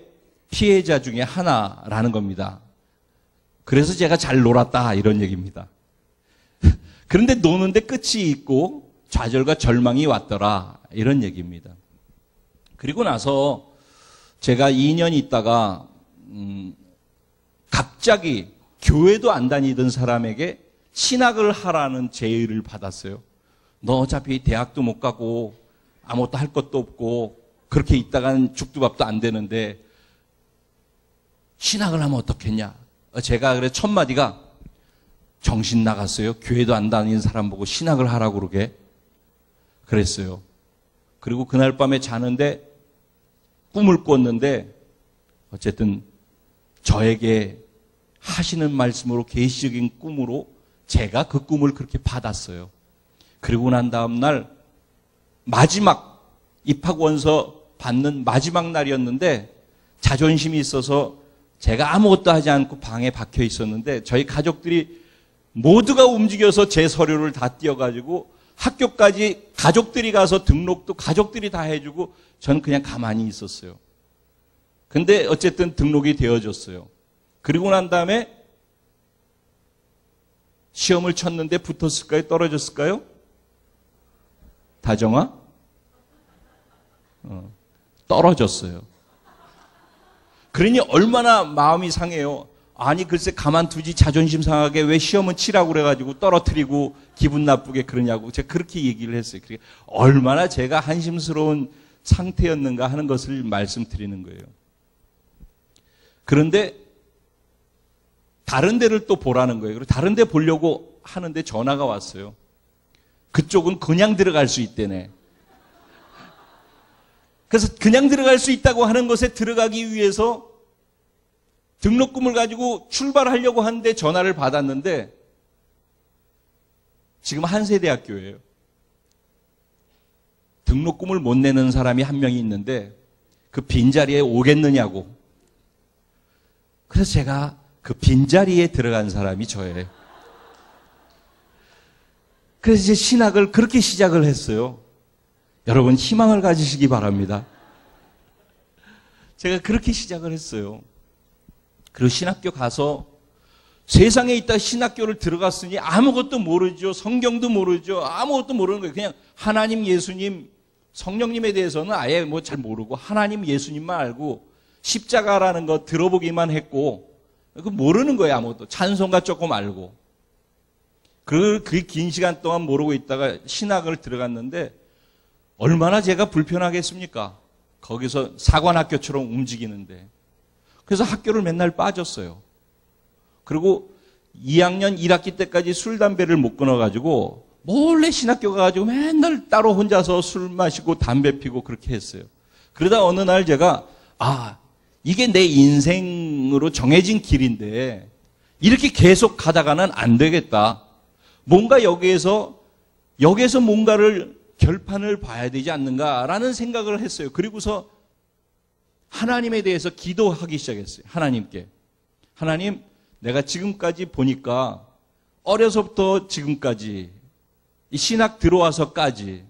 피해자 중에 하나라는 겁니다. 그래서 제가 잘 놀았다 이런 얘기입니다. 그런데 노는데 끝이 있고 좌절과 절망이 왔더라 이런 얘기입니다. 그리고 나서 제가 2년 있다가 갑자기 교회도 안 다니던 사람에게 신학을 하라는 제의를 받았어요. 너 어차피 대학도 못 가고 아무것도 할 것도 없고 그렇게 있다가는 죽도 밥도 안 되는데 신학을 하면 어떻겠냐. 제가 그래 첫 마디가 정신 나갔어요. 교회도 안 다니는 사람 보고 신학을 하라고 그러게. 그랬어요. 그리고 그날 밤에 자는데 꿈을 꿨는데 어쨌든 저에게 하시는 말씀으로 계시적인 꿈으로 제가 그 꿈을 그렇게 받았어요. 그리고 난 다음 날 마지막 입학원서 받는 마지막 날이었는데 자존심이 있어서 제가 아무것도 하지 않고 방에 박혀 있었는데 저희 가족들이 모두가 움직여서 제 서류를 다 띄워가지고 학교까지 가족들이 가서 등록도 가족들이 다 해주고 저는 그냥 가만히 있었어요. 근데 어쨌든 등록이 되어졌어요. 그리고 난 다음에 시험을 쳤는데 붙었을까요? 떨어졌을까요? 다정아? 떨어졌어요. 그러니 얼마나 마음이 상해요. 아니 글쎄 가만두지 자존심 상하게 왜 시험은 치라고 그래가지고 떨어뜨리고 기분 나쁘게 그러냐고 제가 그렇게 얘기를 했어요. 그러니까 얼마나 제가 한심스러운 상태였는가 하는 것을 말씀드리는 거예요. 그런데 다른 데를 또 보라는 거예요. 그리고 다른 데 보려고 하는데 전화가 왔어요. 그쪽은 그냥 들어갈 수 있대네. 그래서 그냥 들어갈 수 있다고 하는 것에 들어가기 위해서 등록금을 가지고 출발하려고 하는데 전화를 받았는데 지금 한세대학교예요. 등록금을 못 내는 사람이 한 명이 있는데 그 빈자리에 오겠느냐고. 그래서 제가 그 빈자리에 들어간 사람이 저예요. 그래서 이제 신학을 그렇게 시작을 했어요. 여러분 희망을 가지시기 바랍니다. 제가 그렇게 시작을 했어요. 그리고 신학교 가서 세상에 있다 신학교를 들어갔으니 아무것도 모르죠. 성경도 모르죠. 아무것도 모르는 거예요. 그냥 하나님, 예수님, 성령님에 대해서는 아예 뭐 잘 모르고 하나님, 예수님만 알고 십자가라는 거 들어보기만 했고 그 모르는 거예요. 아무것도. 찬송가 조금 알고. 그 긴 시간 동안 모르고 있다가 신학을 들어갔는데 얼마나 제가 불편하겠습니까? 거기서 사관학교처럼 움직이는데. 그래서 학교를 맨날 빠졌어요. 그리고 2학년 1학기 때까지 술, 담배를 못 끊어가지고 몰래 신학교 가가지고 맨날 따로 혼자서 술 마시고 담배 피고 그렇게 했어요. 그러다 어느 날 제가 이게 내 인생으로 정해진 길인데 이렇게 계속 가다가는 안 되겠다. 뭔가 여기에서 뭔가를 결판을 봐야 되지 않는가라는 생각을 했어요. 그리고서 하나님에 대해서 기도하기 시작했어요. 하나님께. 하나님, 내가 지금까지 보니까 어려서부터 지금까지 이 신학 들어와서까지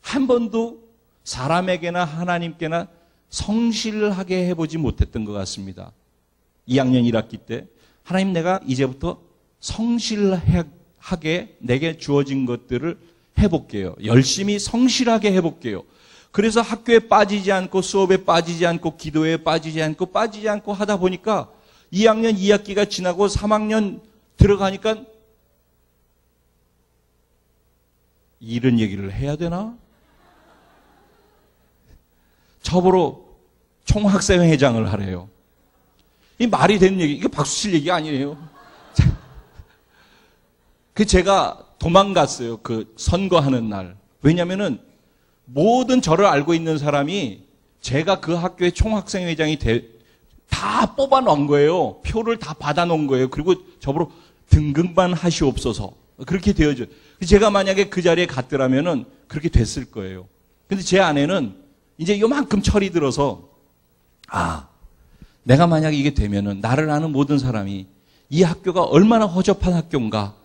한 번도 사람에게나 하나님께나 성실하게 해보지 못했던 것 같습니다. 2학년 1학기 때 하나님 내가 이제부터 성실하게 내게 주어진 것들을 해볼게요. 열심히 성실하게 해볼게요. 그래서 학교에 빠지지 않고 수업에 빠지지 않고 기도에 빠지지 않고 하다 보니까 2학년 2학기가 지나고 3학년 들어가니까 이런 얘기를 해야 되나? 저보러 총학생회장을 하래요. 이 말이 되는 얘기, 이게 박수 칠 얘기가 아니에요. 그 제가 도망갔어요. 그 선거하는 날. 왜냐면은 모든 저를 알고 있는 사람이 제가 그 학교의 총학생회장이 다 뽑아 놓은 거예요. 표를 다 받아 놓은 거예요. 그리고 저보러 등극만 하시옵소서. 그렇게 되어져. 제가 만약에 그 자리에 갔더라면은 그렇게 됐을 거예요. 근데 제 아내는 이제 요만큼 철이 들어서 내가 만약에 이게 되면은 나를 아는 모든 사람이 이 학교가 얼마나 허접한 학교인가.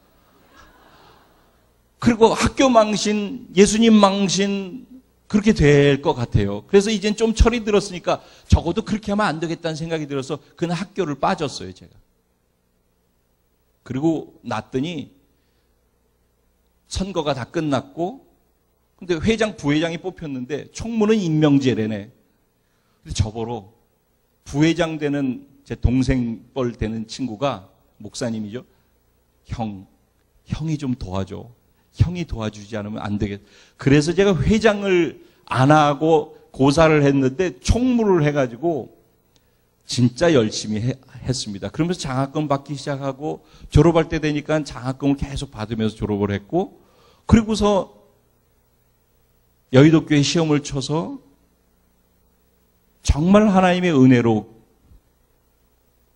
그리고 학교 망신, 예수님 망신, 그렇게 될 것 같아요. 그래서 이젠 좀 철이 들었으니까 적어도 그렇게 하면 안 되겠다는 생각이 들어서 그는 학교를 빠졌어요, 제가. 그리고 났더니 선거가 다 끝났고, 근데 회장, 부회장이 뽑혔는데 총무는 임명제래네. 근데 저보러 부회장 되는 제 동생 뻘 되는 친구가 목사님이죠. 형이 좀 도와줘. 형이 도와주지 않으면 안 되겠. 그래서 제가 회장을 안 하고 고사를 했는데 총무를 해가지고 진짜 열심히 했습니다. 그러면서 장학금 받기 시작하고 졸업할 때 되니까 장학금을 계속 받으면서 졸업을 했고, 그리고서 여의도교회 시험을 쳐서 정말 하나님의 은혜로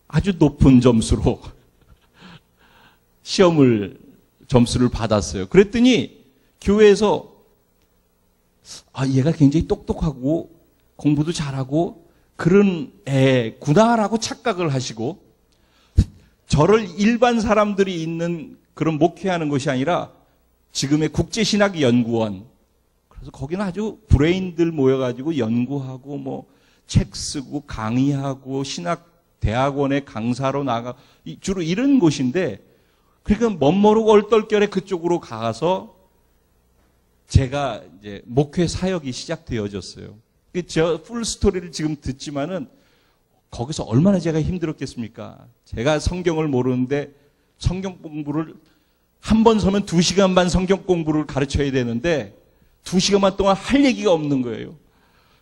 아주 높은 점수로 점수를 받았어요. 그랬더니 교회에서 얘가 굉장히 똑똑하고 공부도 잘하고 그런 애구나라고 착각을 하시고, 저를 일반 사람들이 있는 그런 목회하는 것이 아니라 지금의 국제신학연구원, 그래서 거기는 아주 브레인들 모여가지고 연구하고 뭐 책 쓰고 강의하고 신학대학원에 강사로 나가, 주로 이런 곳인데, 그러니까 멋모르고 얼떨결에 그쪽으로 가서 제가 이제 목회 사역이 시작되어졌어요. 저 풀 스토리를 지금 듣지만은 거기서 얼마나 제가 힘들었겠습니까? 제가 성경을 모르는데 성경 공부를 한 번 서면 2시간 반 성경 공부를 가르쳐야 되는데 2시간 반 동안 할 얘기가 없는 거예요.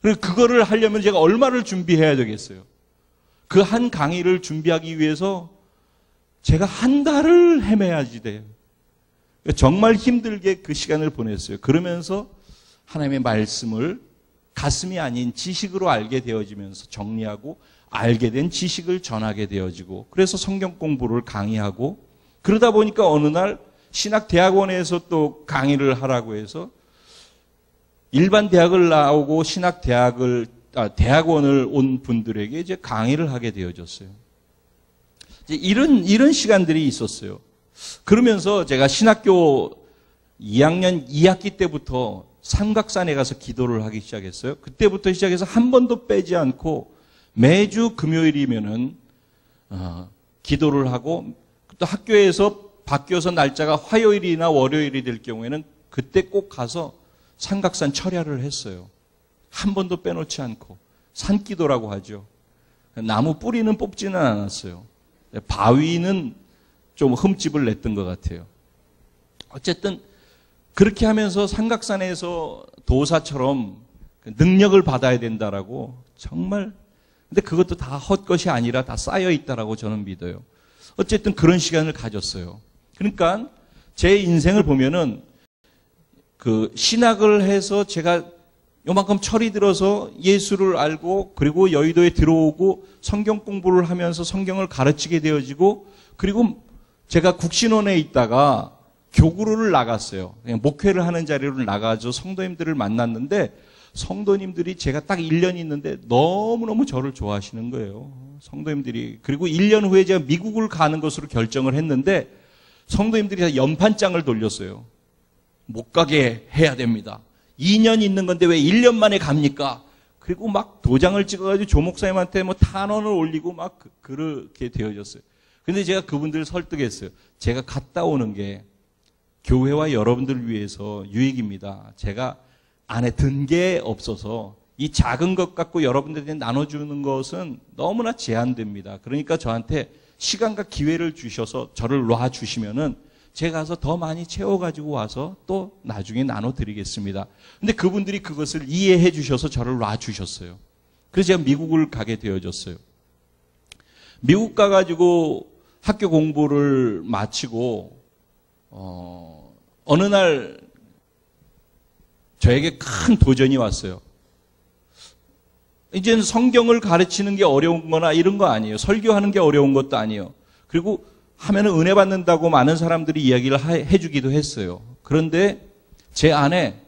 그리고 그거를 하려면 제가 얼마를 준비해야 되겠어요? 그 한 강의를 준비하기 위해서 제가 한 달을 헤매야지 돼요. 정말 힘들게 그 시간을 보냈어요. 그러면서 하나님의 말씀을 가슴이 아닌 지식으로 알게 되어지면서 정리하고 알게 된 지식을 전하게 되어지고, 그래서 성경 공부를 강의하고, 그러다 보니까 어느 날 신학대학원에서 또 강의를 하라고 해서 일반 대학을 나오고 대학원을 온 분들에게 이제 강의를 하게 되어졌어요. 이제 이런 시간들이 있었어요. 그러면서 제가 신학교 2학년 2학기 때부터 삼각산에 가서 기도를 하기 시작했어요. 그때부터 시작해서 한 번도 빼지 않고 매주 금요일이면은 기도를 하고, 또 학교에서 바뀌어서 날짜가 화요일이나 월요일이 될 경우에는 그때 꼭 가서 삼각산 철야를 했어요. 한 번도 빼놓지 않고. 산기도라고 하죠. 나무 뿌리는 뽑지는 않았어요. 바위는 좀 흠집을 냈던 것 같아요. 어쨌든 그렇게 하면서 삼각산에서 도사처럼 능력을 받아야 된다라고, 정말, 근데 그것도 다 헛것이 아니라 다 쌓여 있다라고 저는 믿어요. 어쨌든 그런 시간을 가졌어요. 그러니까 제 인생을 보면은 그 신학을 해서 제가 요만큼 철이 들어서 예수를 알고, 그리고 여의도에 들어오고 성경 공부를 하면서 성경을 가르치게 되어지고, 그리고 제가 국신원에 있다가 교구를 나갔어요. 그냥 목회를 하는 자리로 나가서 성도님들을 만났는데, 성도님들이 제가 딱 1년 있는데 너무너무 저를 좋아하시는 거예요. 성도님들이. 그리고 1년 후에 제가 미국을 가는 것으로 결정을 했는데 성도님들이 다 연판장을 돌렸어요. 못 가게 해야 됩니다. 2년 있는 건데 왜 1년 만에 갑니까? 그리고 막 도장을 찍어가지고 조목사님한테 뭐 탄원을 올리고 막 그렇게 되어졌어요. 근데 제가 그분들을 설득했어요. 제가 갔다 오는 게 교회와 여러분들을 위해서 유익입니다. 제가 안에 든 게 없어서 이 작은 것 갖고 여러분들에게 나눠주는 것은 너무나 제한됩니다. 그러니까 저한테 시간과 기회를 주셔서 저를 놔주시면은 제가 가서 더 많이 채워가지고 와서 또 나중에 나눠드리겠습니다. 근데 그분들이 그것을 이해해 주셔서 저를 놔주셨어요. 그래서 제가 미국을 가게 되어졌어요. 미국 가가지고 학교 공부를 마치고 어느 날 저에게 큰 도전이 왔어요. 이제는 성경을 가르치는 게 어려운 거나 이런 거 아니에요. 설교하는 게 어려운 것도 아니에요. 그리고 하면은 은혜 받는다고 많은 사람들이 이야기를 해주기도 했어요. 그런데 제 안에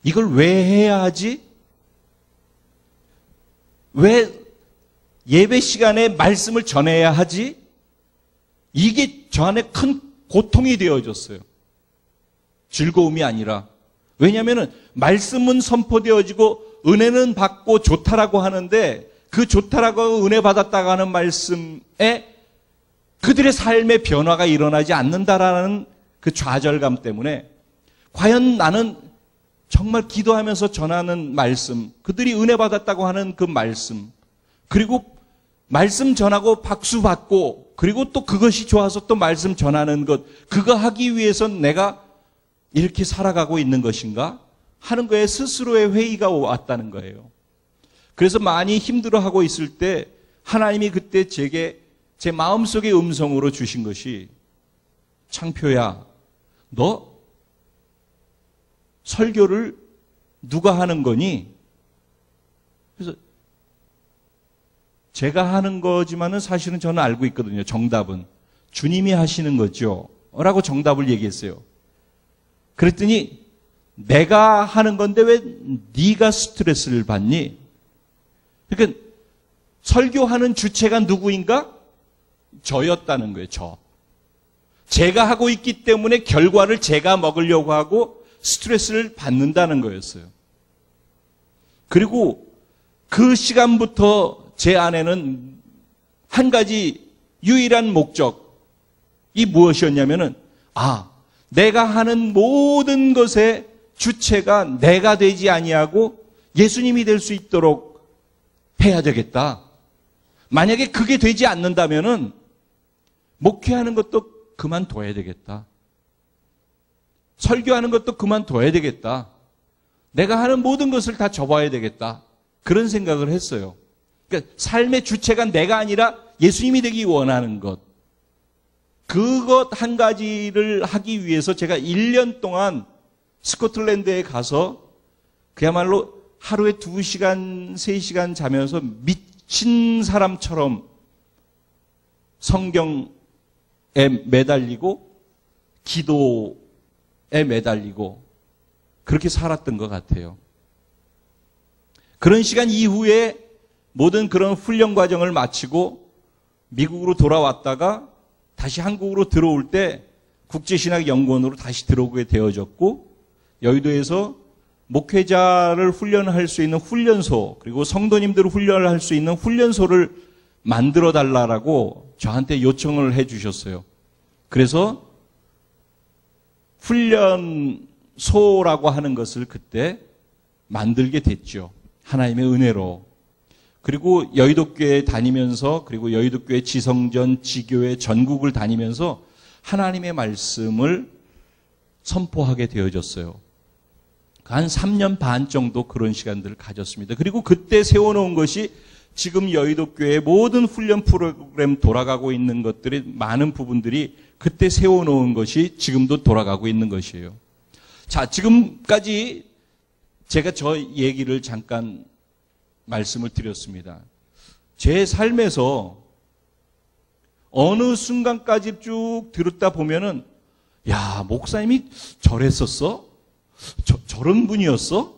이걸 왜 해야 하지? 왜 예배 시간에 말씀을 전해야 하지? 이게 저 안에 큰 고통이 되어졌어요. 즐거움이 아니라. 왜냐하면 말씀은 선포되어지고 은혜는 받고 좋다라고 하는데 그 좋다라고 은혜 받았다고 하는 말씀에 그들의 삶의 변화가 일어나지 않는다라는 그 좌절감 때문에 과연 나는 정말 기도하면서 전하는 말씀, 그들이 은혜 받았다고 하는 그 말씀, 그리고 말씀 전하고 박수 받고 그리고 또 그것이 좋아서 또 말씀 전하는 것, 그거 하기 위해서 내가 이렇게 살아가고 있는 것인가 하는 거에 스스로의 회의가 왔다는 거예요. 그래서 많이 힘들어하고 있을 때 하나님이 그때 제게 제 마음속의 음성으로 주신 것이, 창표야, 너 설교를 누가 하는 거니? 그래서 제가 하는 거지만은 사실은 저는 알고 있거든요. 정답은 주님이 하시는 거죠 라고 정답을 얘기했어요. 그랬더니 내가 하는 건데 왜 네가 스트레스를 받니? 그러니까 설교하는 주체가 누구인가? 저였다는 거예요. 제가 하고 있기 때문에 결과를 제가 먹으려고 하고 스트레스를 받는다는 거였어요. 그리고 그 시간부터 제 안에는 한 가지 유일한 목적이 무엇이었냐면은, 내가 하는 모든 것의 주체가 내가 되지 아니하고 예수님이 될 수 있도록 해야 되겠다. 만약에 그게 되지 않는다면은 목회하는 것도 그만둬야 되겠다. 설교하는 것도 그만둬야 되겠다. 내가 하는 모든 것을 다 접어야 되겠다. 그런 생각을 했어요. 그러니까 삶의 주체가 내가 아니라 예수님이 되기 원하는 것. 그것 한 가지를 하기 위해서 제가 1년 동안 스코틀랜드에 가서 그야말로 하루에 2시간, 3시간 자면서 미친 사람처럼 성경에 매달리고 기도에 매달리고 그렇게 살았던 것 같아요. 그런 시간 이후에 모든 그런 훈련 과정을 마치고 미국으로 돌아왔다가 다시 한국으로 들어올 때 국제신학연구원으로 다시 들어오게 되어졌고, 여의도에서 목회자를 훈련할 수 있는 훈련소, 그리고 성도님들을 훈련을 할 수 있는 훈련소를 만들어 달라고 저한테 요청을 해 주셨어요. 그래서 훈련소라고 하는 것을 그때 만들게 됐죠. 하나님의 은혜로. 그리고 여의도교회 다니면서, 그리고 여의도교회 지성전, 지교회 전국을 다니면서 하나님의 말씀을 선포하게 되어졌어요. 한 3년 반 정도 그런 시간들을 가졌습니다. 그리고 그때 세워놓은 것이 지금 여의도교회의 모든 훈련 프로그램 돌아가고 있는 것들의 많은 부분들이 그때 세워놓은 것이 지금도 돌아가고 있는 것이에요. 자, 지금까지 제가 저 얘기를 잠깐 말씀을 드렸습니다. 제 삶에서 어느 순간까지 쭉 들었다 보면은, 야, 목사님이 저랬었어? 저런 분이었어?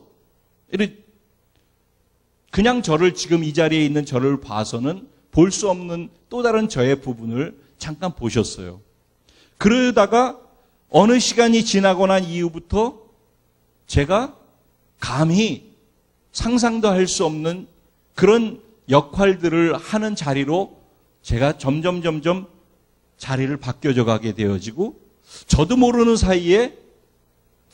그냥 저를, 지금 이 자리에 있는 저를 봐서는 볼 수 없는 또 다른 저의 부분을 잠깐 보셨어요. 그러다가 어느 시간이 지나고 난 이후부터 제가 감히 상상도 할 수 없는 그런 역할들을 하는 자리로 제가 점점 자리를 바뀌어져 가게 되어지고, 저도 모르는 사이에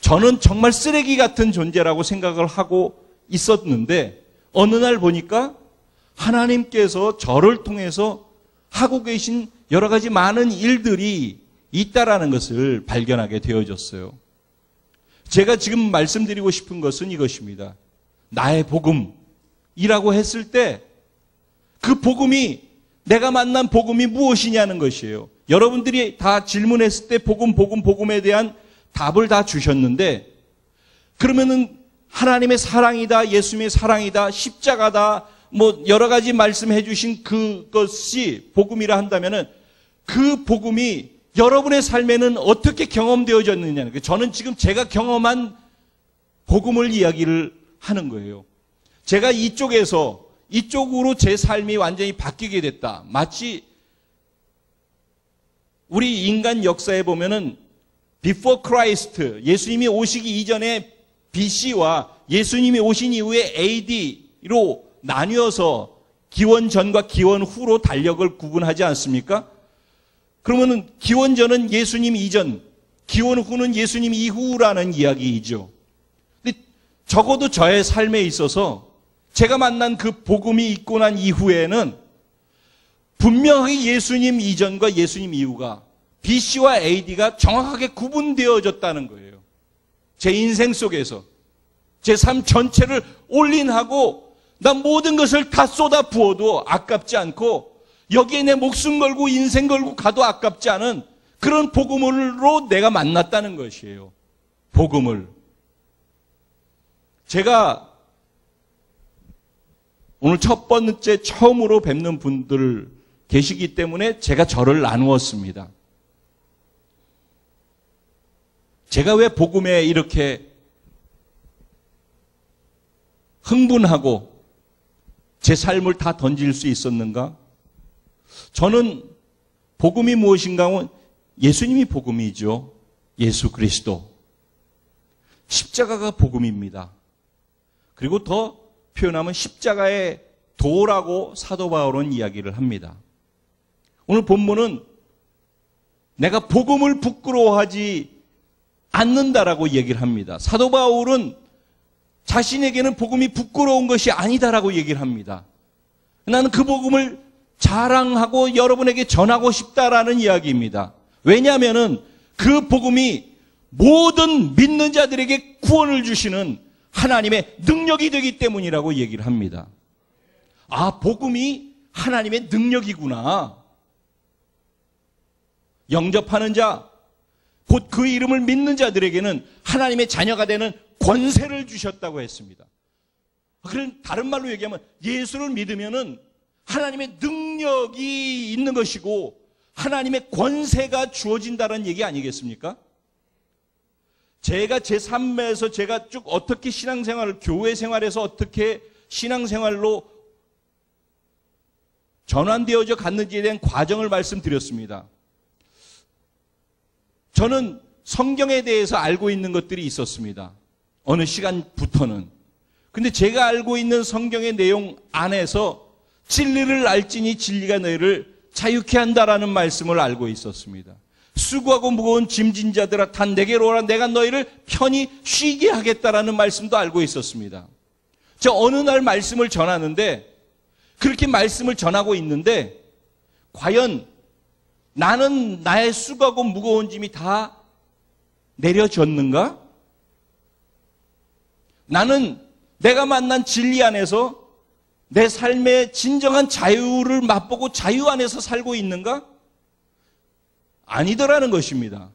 저는 정말 쓰레기 같은 존재라고 생각을 하고 있었는데, 어느 날 보니까 하나님께서 저를 통해서 하고 계신 여러 가지 많은 일들이 있다라는 것을 발견하게 되어졌어요. 제가 지금 말씀드리고 싶은 것은 이것입니다. 나의 복음이라고 했을 때 그 복음이, 내가 만난 복음이 무엇이냐는 것이에요. 여러분들이 다 질문했을 때 복음에 대한 답을 다 주셨는데, 그러면은 하나님의 사랑이다, 예수님의 사랑이다, 십자가다, 뭐 여러 가지 말씀해 주신 그것이 복음이라 한다면은 그 복음이 여러분의 삶에는 어떻게 경험되어졌느냐는 거예요. 저는 지금 제가 경험한 복음을 이야기를 하는 거예요. 제가 이쪽으로 제 삶이 완전히 바뀌게 됐다. 마치 우리 인간 역사에 보면은 Before Christ, 예수님이 오시기 이전에 BC와 예수님이 오신 이후에 AD로 나뉘어서 기원 전과 기원 후로 달력을 구분하지 않습니까? 그러면은 기원 전은 예수님 이전, 기원 후는 예수님 이후라는 이야기이죠. 근데 적어도 저의 삶에 있어서 제가 만난 그 복음이 있고 난 이후에는 분명하게 예수님 이전과 예수님 이후가 BC와 AD가 정확하게 구분되어졌다는 거예요. 제 인생 속에서 제 삶 전체를 올인하고 나 모든 것을 다 쏟아 부어도 아깝지 않고 여기에 내 목숨 걸고 인생 걸고 가도 아깝지 않은 그런 복음으로 내가 만났다는 것이에요. 복음을. 제가 오늘 첫 번째 처음으로 뵙는 분들 계시기 때문에 제가 저를 나누었습니다. 제가 왜 복음에 이렇게 흥분하고 제 삶을 다 던질 수 있었는가? 저는 복음이 무엇인가 하면 예수님이 복음이죠. 예수 그리스도. 십자가가 복음입니다. 그리고 더 표현하면 십자가의 도라고 사도 바울은 이야기를 합니다. 오늘 본문은 내가 복음을 부끄러워하지 않는다라고 얘기를 합니다. 사도 바울은 자신에게는 복음이 부끄러운 것이 아니다라고 얘기를 합니다. 나는 그 복음을 자랑하고 여러분에게 전하고 싶다라는 이야기입니다. 왜냐하면은 그 복음이 모든 믿는 자들에게 구원을 주시는 하나님의 능력이 되기 때문이라고 얘기를 합니다. 아, 복음이 하나님의 능력이구나. 영접하는 자, 곧 그 이름을 믿는 자들에게는 하나님의 자녀가 되는 권세를 주셨다고 했습니다. 그런 다른 말로 얘기하면 예수를 믿으면은 하나님의 능력이 있는 것이고 하나님의 권세가 주어진다는 얘기 아니겠습니까? 제가 제 삶에서 제가 쭉 어떻게 신앙생활을, 교회 생활에서 어떻게 신앙생활로 전환되어져 갔는지에 대한 과정을 말씀드렸습니다. 저는 성경에 대해서 알고 있는 것들이 있었습니다. 어느 시간부터는. 근데 제가 알고 있는 성경의 내용 안에서 진리를 알지니 진리가 너희를 자유케 한다라는 말씀을 알고 있었습니다. 수고하고 무거운 짐진 자들아 다 내게로 오라 내가 너희를 편히 쉬게 하겠다라는 말씀도 알고 있었습니다. 저 어느 날 말씀을 전하는데 그렇게 말씀을 전하고 있는데 과연 나는 나의 수고하고 무거운 짐이 다 내려졌는가? 나는 내가 만난 진리 안에서 내 삶의 진정한 자유를 맛보고 자유 안에서 살고 있는가? 아니더라는 것입니다.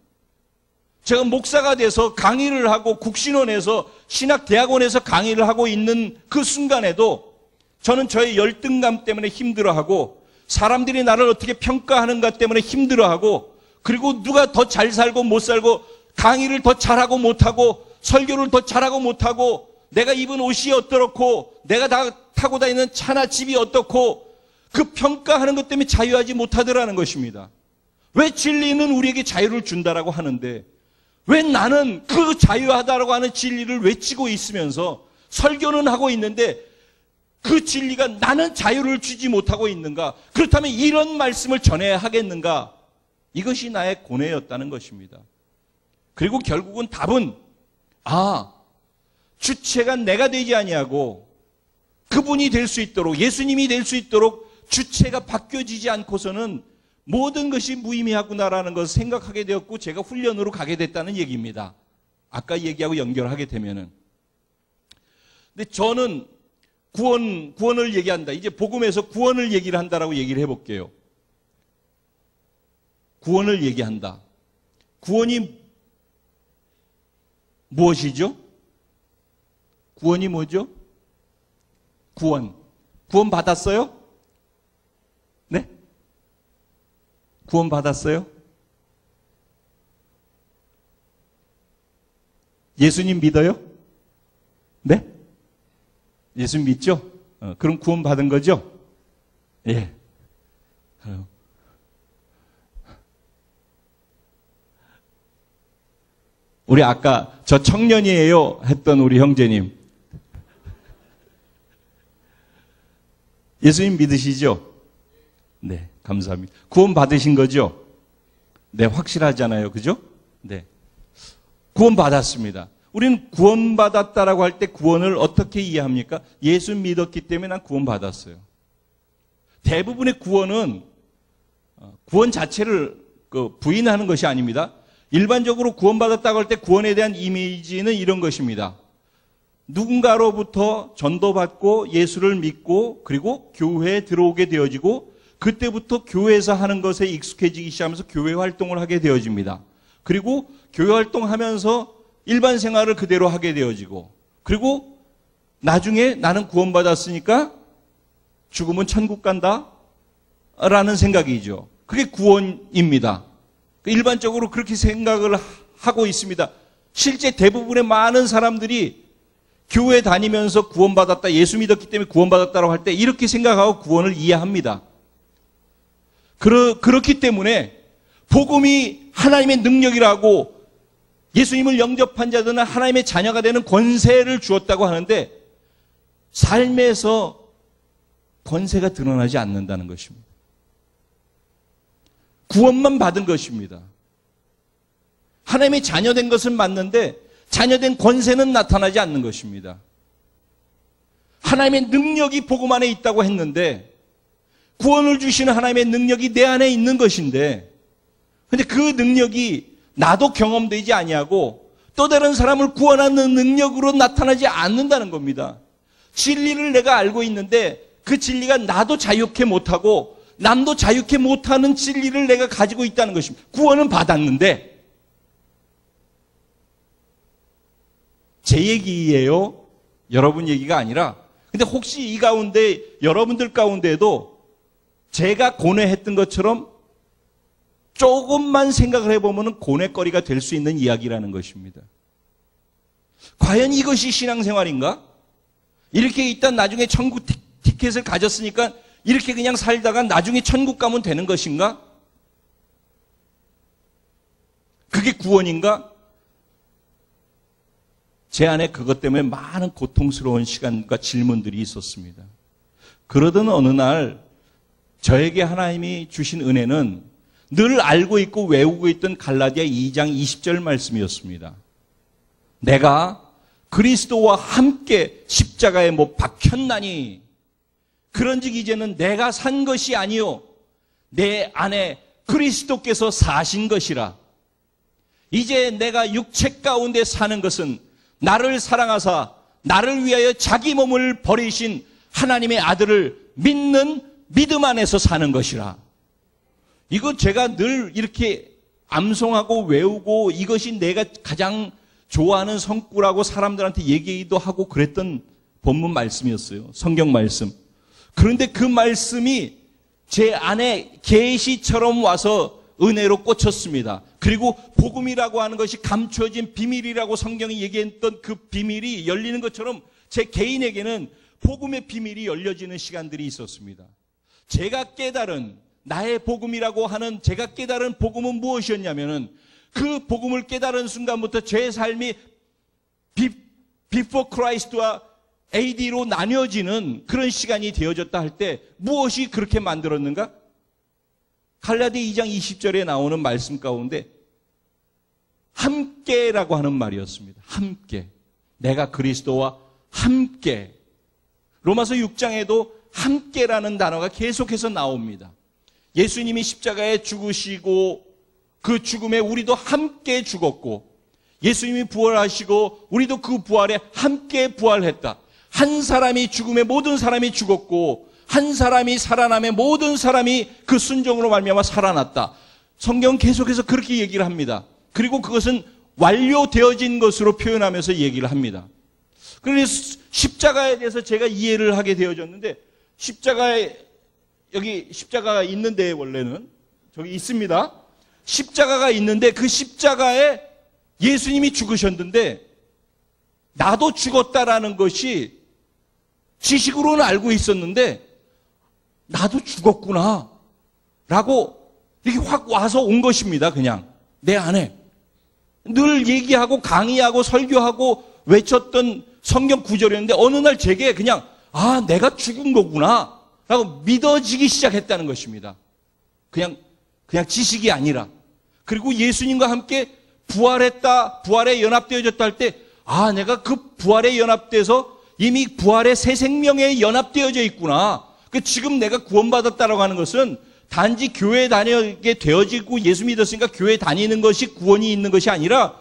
제가 목사가 돼서 강의를 하고 국신원에서 신학대학원에서 강의를 하고 있는 그 순간에도 저는 저의 열등감 때문에 힘들어하고 사람들이 나를 어떻게 평가하는가 때문에 힘들어하고 그리고 누가 더 잘 살고 못 살고 강의를 더 잘하고 못하고 설교를 더 잘하고 못하고 내가 입은 옷이 어떻고 내가 다 타고 다니는 차나 집이 어떻고 그 평가하는 것 때문에 자유하지 못하더라는 것입니다. 왜 진리는 우리에게 자유를 준다라고 하는데 왜 나는 그 자유하다라고 하는 진리를 외치고 있으면서 설교는 하고 있는데 그 진리가 나는 자유를 주지 못하고 있는가? 그렇다면 이런 말씀을 전해야 하겠는가? 이것이 나의 고뇌였다는 것입니다. 그리고 결국은 답은 주체가 내가 되지 아니하고 그분이 될 수 있도록 예수님이 될 수 있도록 주체가 바뀌어지지 않고서는 모든 것이 무의미하구나라는 것을 생각하게 되었고 제가 훈련으로 가게 됐다는 얘기입니다. 아까 얘기하고 연결하게 되면은. 근데 저는 구원을 얘기한다. 이제 복음에서 구원을 얘기를 한다라고 얘기를 해볼게요. 구원을 얘기한다. 구원이 무엇이죠? 구원이 뭐죠? 구원 받았어요? 네? 구원 받았어요? 예수님 믿어요? 네? 예수님 믿죠? 그럼 구원 받은 거죠? 예. 우리 아까 저 청년이에요 했던 우리 형제님. 예수님 믿으시죠? 네, 감사합니다. 구원 받으신 거죠? 네, 확실하잖아요. 그죠? 네. 구원 받았습니다. 우리는 구원 받았다라고 할 때 구원을 어떻게 이해합니까? 예수 믿었기 때문에 난 구원 받았어요. 대부분의 구원은 구원 자체를 부인하는 것이 아닙니다. 일반적으로 구원받았다고 할 때 구원에 대한 이미지는 이런 것입니다. 누군가로부터 전도받고 예수를 믿고 그리고 교회에 들어오게 되어지고 그때부터 교회에서 하는 것에 익숙해지기 시작하면서 교회 활동을 하게 되어집니다. 그리고 교회 활동하면서 일반 생활을 그대로 하게 되어지고 그리고 나중에 나는 구원받았으니까 죽으면 천국 간다 라는 생각이죠. 그게 구원입니다. 일반적으로 그렇게 생각을 하고 있습니다. 실제 대부분의 많은 사람들이 교회 다니면서 구원받았다, 예수 믿었기 때문에 구원받았다고 할 때 이렇게 생각하고 구원을 이해합니다. 그렇기 때문에 복음이 하나님의 능력이라고 예수님을 영접한 자들은 하나님의 자녀가 되는 권세를 주었다고 하는데 삶에서 권세가 드러나지 않는다는 것입니다. 구원만 받은 것입니다. 하나님의 자녀된 것은 맞는데 자녀된 권세는 나타나지 않는 것입니다. 하나님의 능력이 복음 안에 있다고 했는데 구원을 주시는 하나님의 능력이 내 안에 있는 것인데 근데 그 능력이 나도 경험되지 아니하고 또 다른 사람을 구원하는 능력으로 나타나지 않는다는 겁니다. 진리를 내가 알고 있는데 그 진리가 나도 자유케 못하고 남도 자유케 못하는 진리를 내가 가지고 있다는 것입니다. 구원은 받았는데 제 얘기예요. 여러분 얘기가 아니라 근데 혹시 이 가운데 여러분들 가운데에도 제가 고뇌했던 것처럼 조금만 생각을 해보면 고뇌거리가 될 수 있는 이야기라는 것입니다. 과연 이것이 신앙생활인가? 이렇게 일단 나중에 천국 티켓을 가졌으니까 이렇게 그냥 살다가 나중에 천국 가면 되는 것인가? 그게 구원인가? 제 안에 그것 때문에 많은 고통스러운 시간과 질문들이 있었습니다. 그러던 어느 날 저에게 하나님이 주신 은혜는 늘 알고 있고 외우고 있던 갈라디아 2장 20절 말씀이었습니다. 내가 그리스도와 함께 십자가에 못 박혔나니 그런즉 이제는 내가 산 것이 아니요 내 안에 그리스도께서 사신 것이라. 이제 내가 육체 가운데 사는 것은 나를 사랑하사 나를 위하여 자기 몸을 버리신 하나님의 아들을 믿는 믿음 안에서 사는 것이라. 이거 제가 늘 이렇게 암송하고 외우고 이것이 내가 가장 좋아하는 성구라고 사람들한테 얘기도 하고 그랬던 본문 말씀이었어요. 성경 말씀. 그런데 그 말씀이 제 안에 계시처럼 와서 은혜로 꽂혔습니다. 그리고 복음이라고 하는 것이 감춰진 비밀이라고 성경이 얘기했던 그 비밀이 열리는 것처럼 제 개인에게는 복음의 비밀이 열려지는 시간들이 있었습니다. 제가 깨달은 나의 복음이라고 하는 제가 깨달은 복음은 무엇이었냐면은 그 복음을 깨달은 순간부터 제 삶이 before Christ와 AD로 나뉘어지는 그런 시간이 되어졌다 할 때 무엇이 그렇게 만들었는가? 갈라디아 2장 20절에 나오는 말씀 가운데 함께라고 하는 말이었습니다. 함께. 내가 그리스도와 함께. 로마서 6장에도 함께라는 단어가 계속해서 나옵니다. 예수님이 십자가에 죽으시고 그 죽음에 우리도 함께 죽었고 예수님이 부활하시고 우리도 그 부활에 함께 부활했다. 한 사람이 죽음에 모든 사람이 죽었고 한 사람이 살아남에 모든 사람이 그 순종으로 말미암아 살아났다. 성경 계속해서 그렇게 얘기를 합니다. 그리고 그것은 완료되어진 것으로 표현하면서 얘기를 합니다. 그래서 십자가에 대해서 제가 이해를 하게 되어졌는데 십자가에 여기 십자가가 있는데 원래는 저기 있습니다. 십자가가 있는데 그 십자가에 예수님이 죽으셨는데 나도 죽었다라는 것이 지식으로는 알고 있었는데 나도 죽었구나 라고 이렇게 확 와서 온 것입니다. 그냥 내 안에. 늘 얘기하고 강의하고 설교하고 외쳤던 성경 구절이었는데 어느 날 제게 그냥 내가 죽은 거구나 라고 믿어지기 시작했다는 것입니다. 그냥 지식이 아니라. 그리고 예수님과 함께 부활했다, 부활에 연합되어졌다 할 때 내가 그 부활에 연합돼서 이미 부활의 새 생명에 연합되어져 있구나. 지금 내가 구원받았다라고 하는 것은 단지 교회 다니게 되어지고 예수 믿었으니까 교회 다니는 것이 구원이 있는 것이 아니라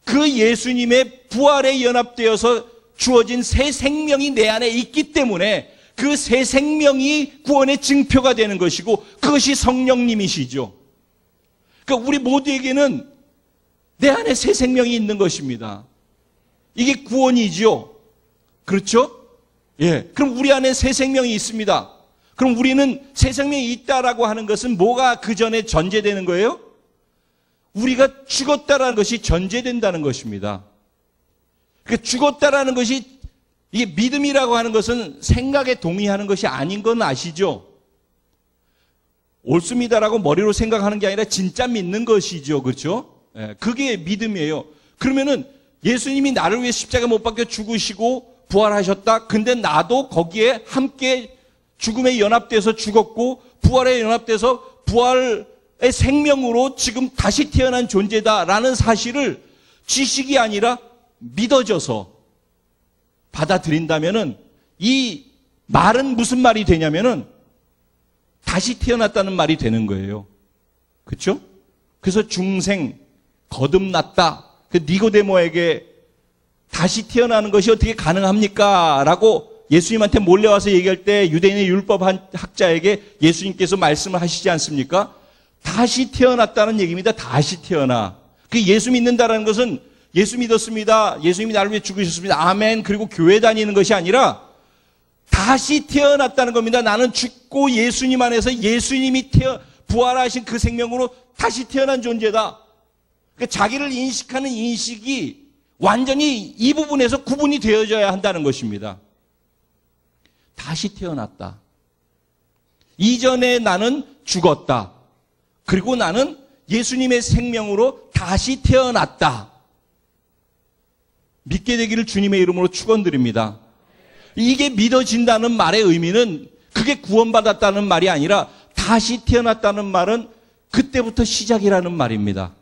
그 예수님의 부활에 연합되어서 주어진 새 생명이 내 안에 있기 때문에 그 새 생명이 구원의 증표가 되는 것이고 그것이 성령님이시죠. 그러니까 우리 모두에게는 내 안에 새 생명이 있는 것입니다. 이게 구원이죠. 그렇죠? 예. 그럼 우리 안에 새 생명이 있습니다. 그럼 우리는 새 생명이 있다라고 하는 것은 뭐가 그 전에 전제되는 거예요? 우리가 죽었다라는 것이 전제된다는 것입니다. 그러니까 죽었다라는 것이 이게 믿음이라고 하는 것은 생각에 동의하는 것이 아닌 건 아시죠? 옳습니다라고 머리로 생각하는 게 아니라 진짜 믿는 것이죠. 그렇죠? 예, 그게 믿음이에요. 그러면은 예수님이 나를 위해 십자가 못 박혀 죽으시고 부활하셨다. 근데 나도 거기에 함께 죽음에 연합돼서 죽었고 부활에 연합돼서 부활의 생명으로 지금 다시 태어난 존재다라는 사실을 지식이 아니라 믿어져서 받아들인다면은 이 말은 무슨 말이 되냐면은 다시 태어났다는 말이 되는 거예요. 그렇죠? 그래서 중생 거듭났다. 그 니고데모에게 다시 태어나는 것이 어떻게 가능합니까? 라고 예수님한테 몰려와서 얘기할 때 유대인의 율법 학자에게 예수님께서 말씀을 하시지 않습니까? 다시 태어났다는 얘기입니다. 다시 태어나. 그 예수 믿는다라는 것은 예수 믿었습니다. 예수님이 나를 위해 죽으셨습니다. 아멘. 그리고 교회 다니는 것이 아니라 다시 태어났다는 겁니다. 나는 죽고 예수님 안에서 예수님이 부활하신 그 생명으로 다시 태어난 존재다. 그러니까 자기를 인식하는 인식이 완전히 이 부분에서 구분이 되어져야 한다는 것입니다. 다시 태어났다. 이전에 나는 죽었다. 그리고 나는 예수님의 생명으로 다시 태어났다. 믿게 되기를 주님의 이름으로 축원드립니다. 이게 믿어진다는 말의 의미는 그게 구원받았다는 말이 아니라 다시 태어났다는 말은 그때부터 시작이라는 말입니다.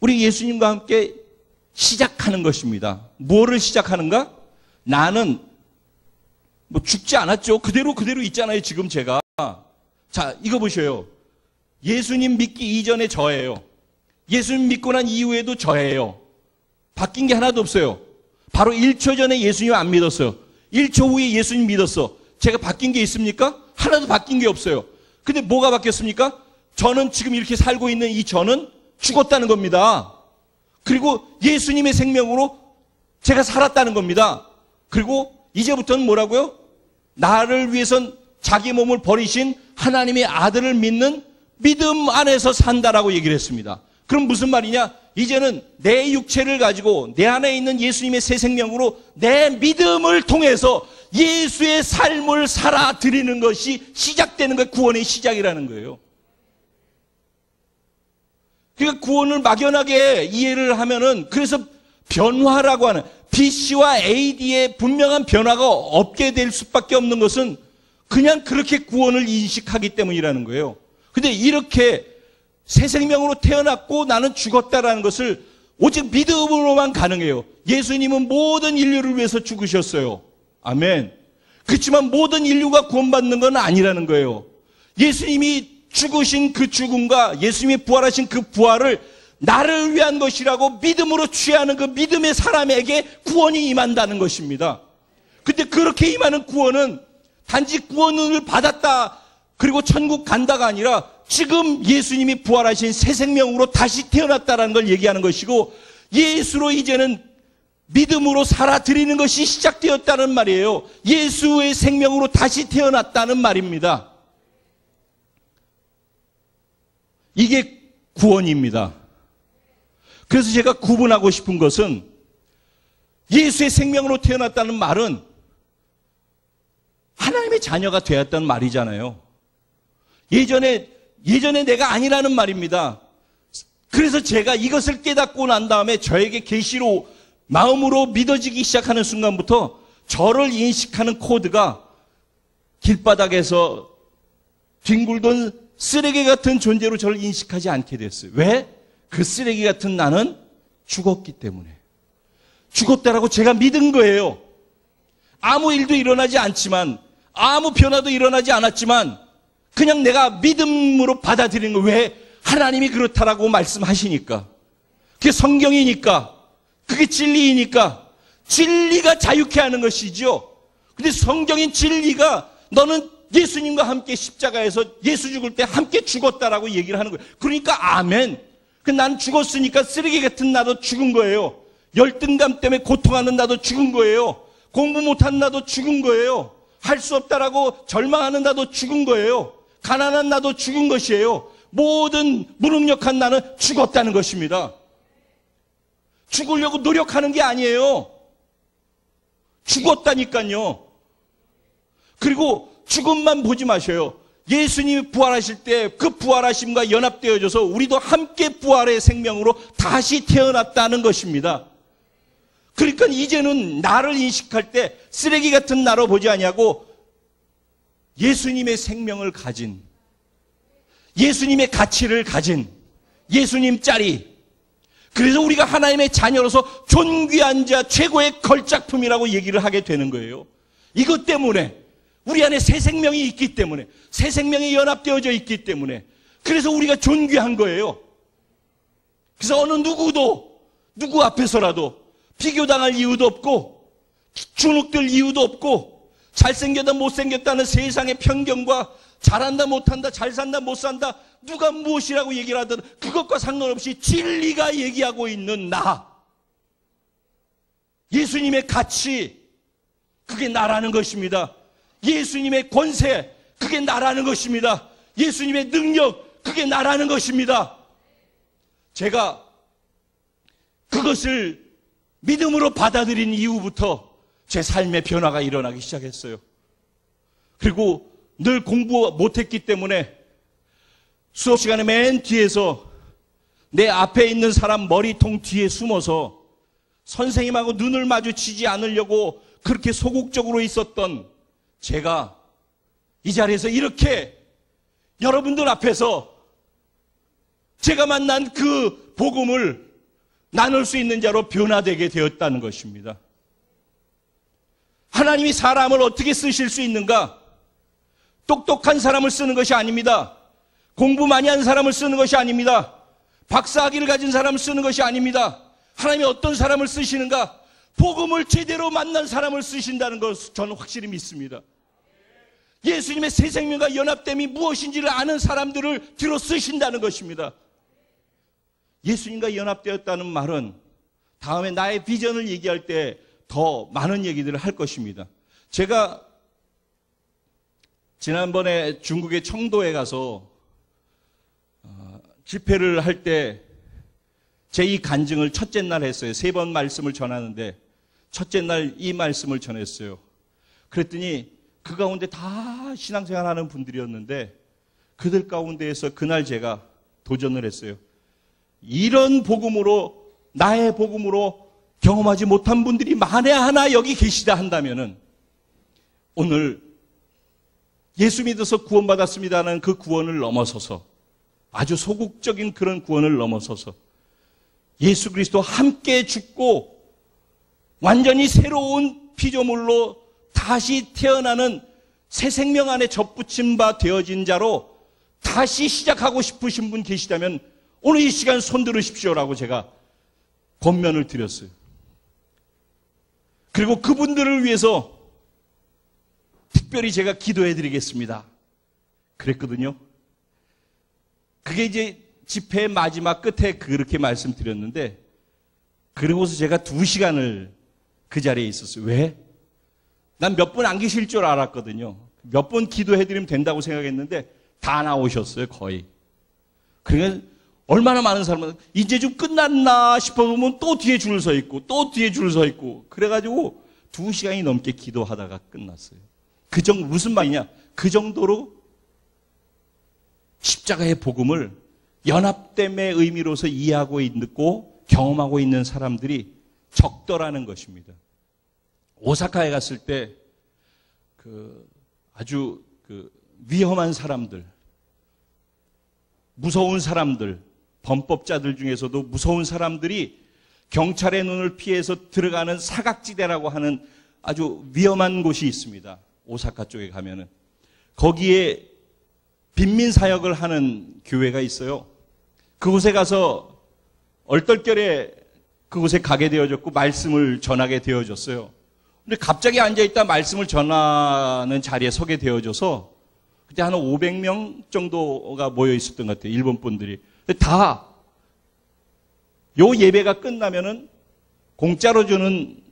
우리 예수님과 함께 시작하는 것입니다. 뭐를 시작하는가? 나는 죽지 않았죠. 그대로 있잖아요. 지금 제가. 자, 이거 보셔요. 예수님 믿기 이전에 저예요. 예수님 믿고 난 이후에도 저예요. 바뀐 게 하나도 없어요. 바로 1초 전에 예수님 안 믿었어요. 1초 후에 예수님 믿었어. 제가 바뀐 게 있습니까? 하나도 바뀐 게 없어요. 근데 뭐가 바뀌었습니까? 저는 지금 이렇게 살고 있는 이 저는 죽었다는 겁니다. 그리고 예수님의 생명으로 제가 살았다는 겁니다. 그리고 이제부터는 뭐라고요? 나를 위해선 자기 몸을 버리신 하나님의 아들을 믿는 믿음 안에서 산다라고 얘기를 했습니다. 그럼 무슨 말이냐? 이제는 내 육체를 가지고 내 안에 있는 예수님의 새 생명으로 내 믿음을 통해서 예수의 삶을 살아드리는 것이 시작되는 거예요. 구원의 시작이라는 거예요. 그러니까 구원을 막연하게 이해를 하면은 그래서 변화라고 하는 BC와 AD의 분명한 변화가 없게 될 수밖에 없는 것은 그냥 그렇게 구원을 인식하기 때문이라는 거예요. 근데 이렇게 새 생명으로 태어났고 나는 죽었다라는 것을 오직 믿음으로만 가능해요. 예수님은 모든 인류를 위해서 죽으셨어요. 아멘. 그렇지만 모든 인류가 구원받는 건 아니라는 거예요. 예수님이 죽으신 그 죽음과 예수님이 부활하신 그 부활을 나를 위한 것이라고 믿음으로 취하는 그 믿음의 사람에게 구원이 임한다는 것입니다. 근데 그렇게 임하는 구원은 단지 구원을 받았다 그리고 천국 간다가 아니라 지금 예수님이 부활하신 새 생명으로 다시 태어났다는 걸 얘기하는 것이고 예수로 이제는 믿음으로 살아드리는 것이 시작되었다는 말이에요. 예수의 생명으로 다시 태어났다는 말입니다. 이게 구원입니다. 그래서 제가 구분하고 싶은 것은 예수의 생명으로 태어났다는 말은 하나님의 자녀가 되었다는 말이잖아요. 예전에 내가 아니라는 말입니다. 그래서 제가 이것을 깨닫고 난 다음에 저에게 계시로 마음으로 믿어지기 시작하는 순간부터 저를 인식하는 코드가 길바닥에서 뒹굴던 쓰레기 같은 존재로 저를 인식하지 않게 됐어요. 왜? 그 쓰레기 같은 나는 죽었기 때문에. 죽었다라고 제가 믿은 거예요. 아무 일도 일어나지 않지만, 아무 변화도 일어나지 않았지만 그냥 내가 믿음으로 받아들이는 거예요. 왜? 하나님이 그렇다라고 말씀하시니까. 그게 성경이니까. 그게 진리이니까. 진리가 자유케 하는 것이죠. 근데 성경인 진리가 너는 예수님과 함께 십자가에서 예수 죽을 때 함께 죽었다라고 얘기를 하는 거예요. 그러니까 아멘. 난 죽었으니까 쓰레기 같은 나도 죽은 거예요. 열등감 때문에 고통하는 나도 죽은 거예요. 공부 못한 나도 죽은 거예요. 할 수 없다라고 절망하는 나도 죽은 거예요. 가난한 나도 죽은 것이에요. 모든 무능력한 나는 죽었다는 것입니다. 죽으려고 노력하는 게 아니에요. 죽었다니까요. 그리고 죽음만 보지 마셔요. 예수님이 부활하실 때 그 부활하심과 연합되어져서 우리도 함께 부활의 생명으로 다시 태어났다는 것입니다. 그러니까 이제는 나를 인식할 때 쓰레기 같은 나로 보지 아니하고 예수님의 생명을 가진, 예수님의 가치를 가진 예수님 짤이, 그래서 우리가 하나님의 자녀로서 존귀한 자, 최고의 걸작품이라고 얘기를 하게 되는 거예요. 이것 때문에 우리 안에 새 생명이 있기 때문에, 새 생명이 연합되어져 있기 때문에, 그래서 우리가 존귀한 거예요. 그래서 어느 누구도, 누구 앞에서라도 비교당할 이유도 없고 주눅들 이유도 없고 잘생겼다 못생겼다는 세상의 편견과 잘한다 못한다 잘 산다 못 산다 누가 무엇이라고 얘기를 하든 그것과 상관없이 진리가 얘기하고 있는 나, 예수님의 가치, 그게 나라는 것입니다. 예수님의 권세, 그게 나라는 것입니다. 예수님의 능력, 그게 나라는 것입니다. 제가 그것을 믿음으로 받아들인 이후부터 제 삶의 변화가 일어나기 시작했어요. 그리고 늘 공부 못했기 때문에 수업 시간에 맨 뒤에서 내 앞에 있는 사람 머리통 뒤에 숨어서 선생님하고 눈을 마주치지 않으려고 그렇게 소극적으로 있었던 제가 이 자리에서 이렇게 여러분들 앞에서 제가 만난 그 복음을 나눌 수 있는 자로 변화되게 되었다는 것입니다. 하나님이 사람을 어떻게 쓰실 수 있는가? 똑똑한 사람을 쓰는 것이 아닙니다. 공부 많이 한 사람을 쓰는 것이 아닙니다. 박사학위를 가진 사람을 쓰는 것이 아닙니다. 하나님이 어떤 사람을 쓰시는가? 복음을 제대로 만난 사람을 쓰신다는 것을 저는 확실히 믿습니다. 예수님의 새 생명과 연합됨이 무엇인지를 아는 사람들을 뒤로 쓰신다는 것입니다. 예수님과 연합되었다는 말은 다음에 나의 비전을 얘기할 때 더 많은 얘기들을 할 것입니다. 제가 지난번에 중국의 청도에 가서 집회를 할 때 제 이 간증을 첫째 날 했어요. 3번 말씀을 전하는데 첫째 날 이 말씀을 전했어요. 그랬더니 그 가운데 다 신앙생활 하는 분들이었는데 그들 가운데에서 그날 제가 도전을 했어요. 이런 복음으로, 나의 복음으로 경험하지 못한 분들이 만에 하나 여기 계시다 한다면은 오늘 예수 믿어서 구원받았습니다는 그 구원을 넘어서서, 아주 소극적인 그런 구원을 넘어서서 예수 그리스도와 함께 죽고 완전히 새로운 피조물로 다시 태어나는 새 생명 안에 접붙임 바 되어진 자로 다시 시작하고 싶으신 분 계시다면 오늘 이 시간 손 들으십시오라고 제가 권면을 드렸어요. 그리고 그분들을 위해서 특별히 제가 기도해 드리겠습니다. 그랬거든요. 그게 이제 집회의 마지막 끝에 그렇게 말씀드렸는데, 그러고서 제가 2시간을 그 자리에 있었어요. 왜? 난 몇 분 안 계실 줄 알았거든요. 몇 번 기도해 드리면 된다고 생각했는데 다 나오셨어요, 거의. 그러니까 얼마나 많은 사람은 이제 좀 끝났나 싶어보면 또 뒤에 줄 서 있고 또 뒤에 줄 서 있고, 그래가지고 2시간이 넘게 기도하다가 끝났어요. 그 정도, 무슨 말이냐, 그 정도로 십자가의 복음을 연합됨의 의미로서 이해하고 있고 경험하고 있는 사람들이 적더라는 것입니다. 오사카에 갔을 때 아주 위험한 사람들, 무서운 사람들, 범법자들 중에서도 무서운 사람들이 경찰의 눈을 피해서 들어가는 사각지대라고 하는 아주 위험한 곳이 있습니다. 오사카 쪽에 가면은. 거기에 빈민사역을 하는 교회가 있어요. 그곳에 가서 얼떨결에 그곳에 가게 되어졌고 말씀을 전하게 되어졌어요. 근데 갑자기 앉아있다 말씀을 전하는 자리에 서게 되어져서 그때 한 500명 정도가 모여 있었던 것 같아요. 일본 분들이. 다 요 예배가 끝나면은 공짜로 주는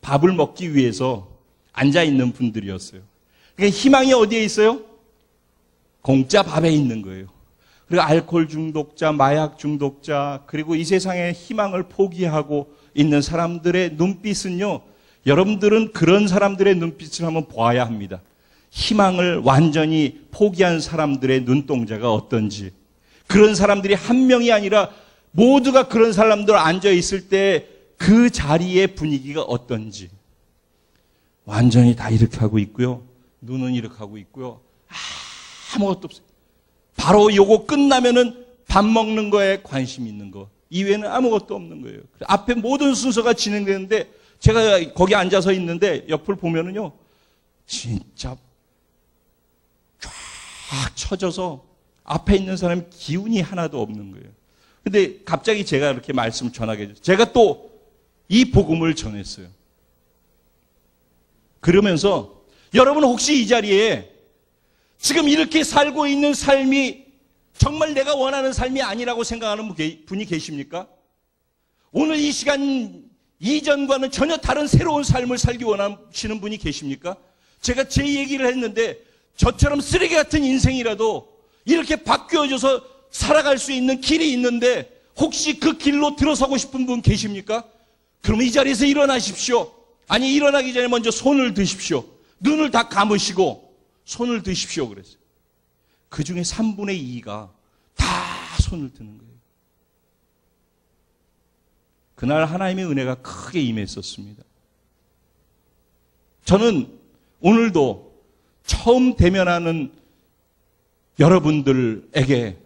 밥을 먹기 위해서 앉아있는 분들이었어요. 그러니까 희망이 어디에 있어요? 공짜 밥에 있는 거예요. 그리고 알코올 중독자, 마약 중독자, 그리고 이 세상의 희망을 포기하고 있는 사람들의 눈빛은요, 여러분들은 그런 사람들의 눈빛을 한번 보아야 합니다. 희망을 완전히 포기한 사람들의 눈동자가 어떤지. 그런 사람들이 한 명이 아니라 모두가 그런 사람들 앉아 있을 때 그 자리의 분위기가 어떤지. 완전히 다 이렇게 하고 있고요. 눈은 이렇게 하고 있고요. 아무것도 없어요. 바로 요거 끝나면은 밥 먹는 거에 관심 있는 거. 이외에는 아무것도 없는 거예요. 앞에 모든 순서가 진행되는데 제가 거기 앉아서 있는데 옆을 보면은요. 진짜 쫙 쳐져서 앞에 있는 사람이 기운이 하나도 없는 거예요. 근데 갑자기 제가 이렇게 말씀을 전하게 됐어요. 제가 또 이 복음을 전했어요. 그러면서 여러분 혹시 이 자리에 지금 이렇게 살고 있는 삶이 정말 내가 원하는 삶이 아니라고 생각하는 분이 계십니까? 오늘 이 시간 이전과는 전혀 다른 새로운 삶을 살기 원하시는 분이 계십니까? 제가 제 얘기를 했는데 저처럼 쓰레기 같은 인생이라도 이렇게 바뀌어져서 살아갈 수 있는 길이 있는데 혹시 그 길로 들어서고 싶은 분 계십니까? 그러면 이 자리에서 일어나십시오. 아니 일어나기 전에 먼저 손을 드십시오. 눈을 다 감으시고 손을 드십시오 그랬어요. 그 중에 3분의 2가 다 손을 드는 거예요. 그날 하나님의 은혜가 크게 임했었습니다. 저는 오늘도 처음 대면하는 여러분들에게